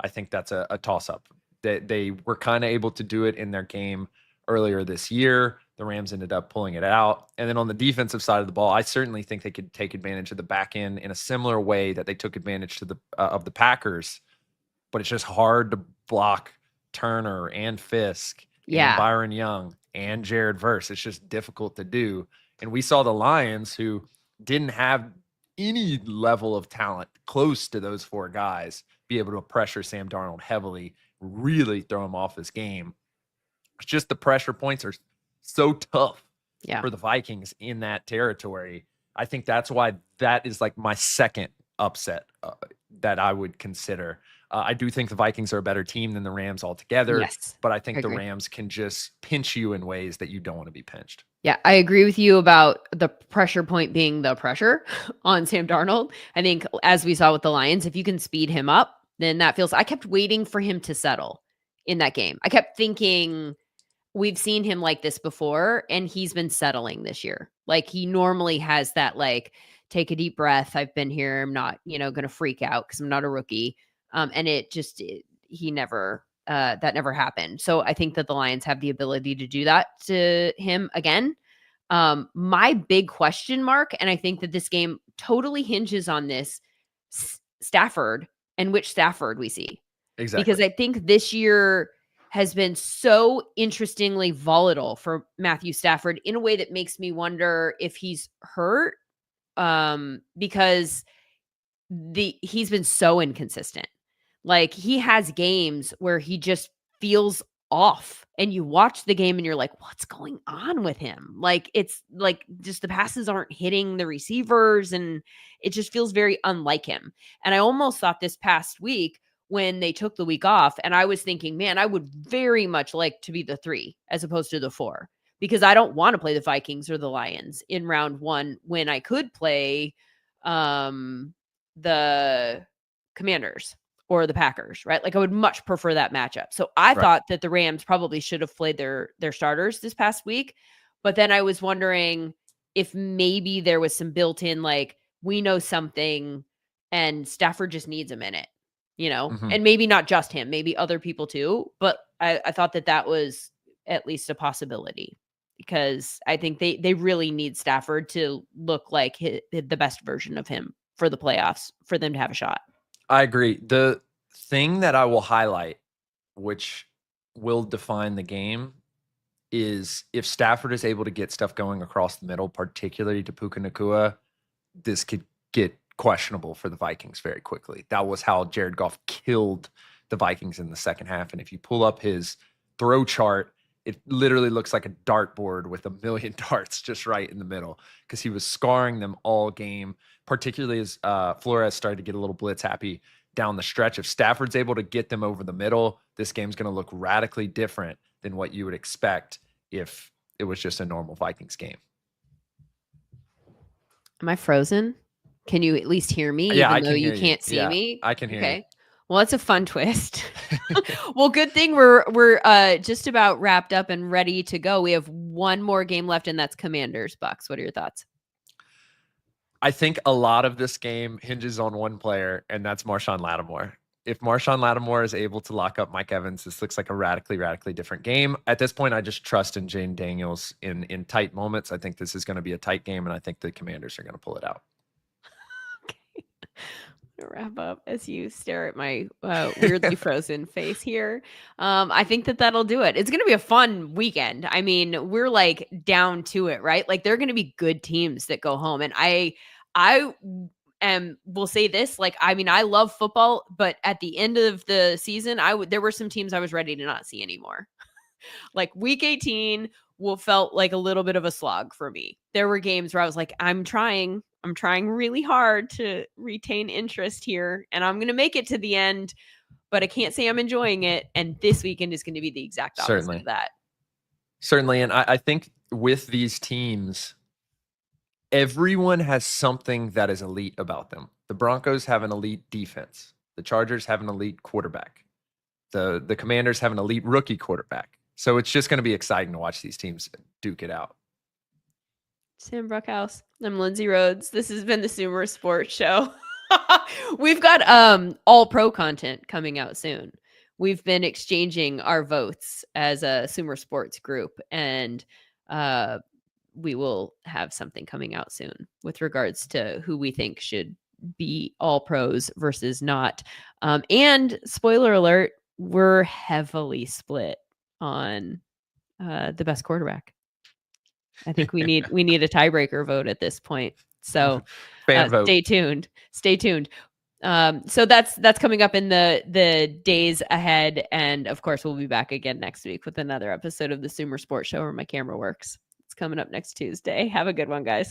I think that's a toss-up. They were kind of able to do it in their game earlier this year. The Rams ended up pulling it out. And then on the defensive side of the ball, I certainly think they could take advantage of the back end in a similar way that they took advantage to of the Packers. But it's just hard to block Turner and Fisk and Byron Young and Jared Verse. It's just difficult to do. And we saw the Lions, who didn't have any level of talent close to those 4 guys, be able to pressure Sam Darnold heavily, really throw him off his game. It's just the pressure points are so tough for the Vikings in that territory. I think that's why that is like my second upset that I would consider. I do think the Vikings are a better team than the Rams altogether, but I think the Rams can just pinch you in ways that you don't want to be pinched. Yeah, I agree with you about the pressure point being the pressure on Sam Darnold. I think as we saw with the Lions, if you can speed him up, then that feels, I kept waiting for him to settle in that game. I kept thinking we've seen him like this before and he's been settling this year. Like he normally has that, like, take a deep breath. I've been here. I'm not, going to freak out because I'm not a rookie. And he never, that never happened. So I think that the Lions have the ability to do that to him again. My big question mark, and I think that this game totally hinges on this Stafford and which Stafford we see. Exactly. Because I think this year has been so interestingly volatile for Matthew Stafford in a way that makes me wonder if he's hurt. Because he's been so inconsistent. Like he has games where he just feels off and you watch the game and you're like, what's going on with him? Like, it's like just the passes aren't hitting the receivers and it just feels very unlike him. And I almost thought this past week when they took the week off and I was thinking, man, I would very much like to be the 3 as opposed to the 4 because I don't want to play the Vikings or the Lions in round 1 when I could play the Commanders or the Packers, right? Like I would much prefer that matchup. So I thought that the Rams probably should have played their starters this past week. But then I was wondering if maybe there was some built-in, like, we know something and Stafford just needs a minute, and maybe not just him, maybe other people too. But I thought that was at least a possibility because I think they really need Stafford to look like the best version of him for the playoffs for them to have a shot. I agree. The thing that I will highlight, which will define the game, is if Stafford is able to get stuff going across the middle, particularly to Puka Nacua, this could get questionable for the Vikings very quickly. That was how Jared Goff killed the Vikings in the second half. And if you pull up his throw chart, it literally looks like a dartboard with a million darts just right in the middle because he was scarring them all game, particularly as Flores started to get a little blitz happy down the stretch. If Stafford's able to get them over the middle, this game's going to look radically different than what you would expect if it was just a normal Vikings game. Am I frozen? Can you at least hear me? Yeah, even though you can't see me? I can hear you. Well, that's a fun twist. Well, good thing we're just about wrapped up and ready to go. We have one more game left, and that's Commanders Bucks. What are your thoughts? I think a lot of this game hinges on one player, and that's Marshawn Lattimore. If Marshawn Lattimore is able to lock up Mike Evans, this looks like a radically different game. At this point, I just trust in Jane Daniels in tight moments. I think this is going to be a tight game, and I think the Commanders are going to pull it out. Okay. Wrap up as you stare at my weirdly frozen face here. I think that'll do it. It's going to be a fun weekend. I mean, we're like down to it, right? Like there are going to be good teams that go home. And I will say this, like, I mean, I love football, but at the end of the season, there were some teams I was ready to not see anymore. Like week 18 felt like a little bit of a slog for me. There were games where I was like, I'm trying really hard to retain interest here, and I'm going to make it to the end, but I can't say I'm enjoying it. And this weekend is going to be the exact opposite of that. Certainly. And I think with these teams, everyone has something that is elite about them. The Broncos have an elite defense. The Chargers have an elite quarterback. The Commanders have an elite rookie quarterback. So it's just going to be exciting to watch these teams duke it out. Sam Bruchhaus. I'm Lindsay Rhodes. This has been the SumerSports Show. We've got all pro content coming out soon. We've been exchanging our votes as a SumerSports group, and we will have something coming out soon with regards to who we think should be all pros versus not. And spoiler alert, we're heavily split on the best quarterback. I think we need a tiebreaker vote at this point. So stay tuned. So that's coming up in the days ahead. And of course, we'll be back again next week with another episode of the SumerSports Show where my camera works. It's coming up next Tuesday. Have a good one, guys.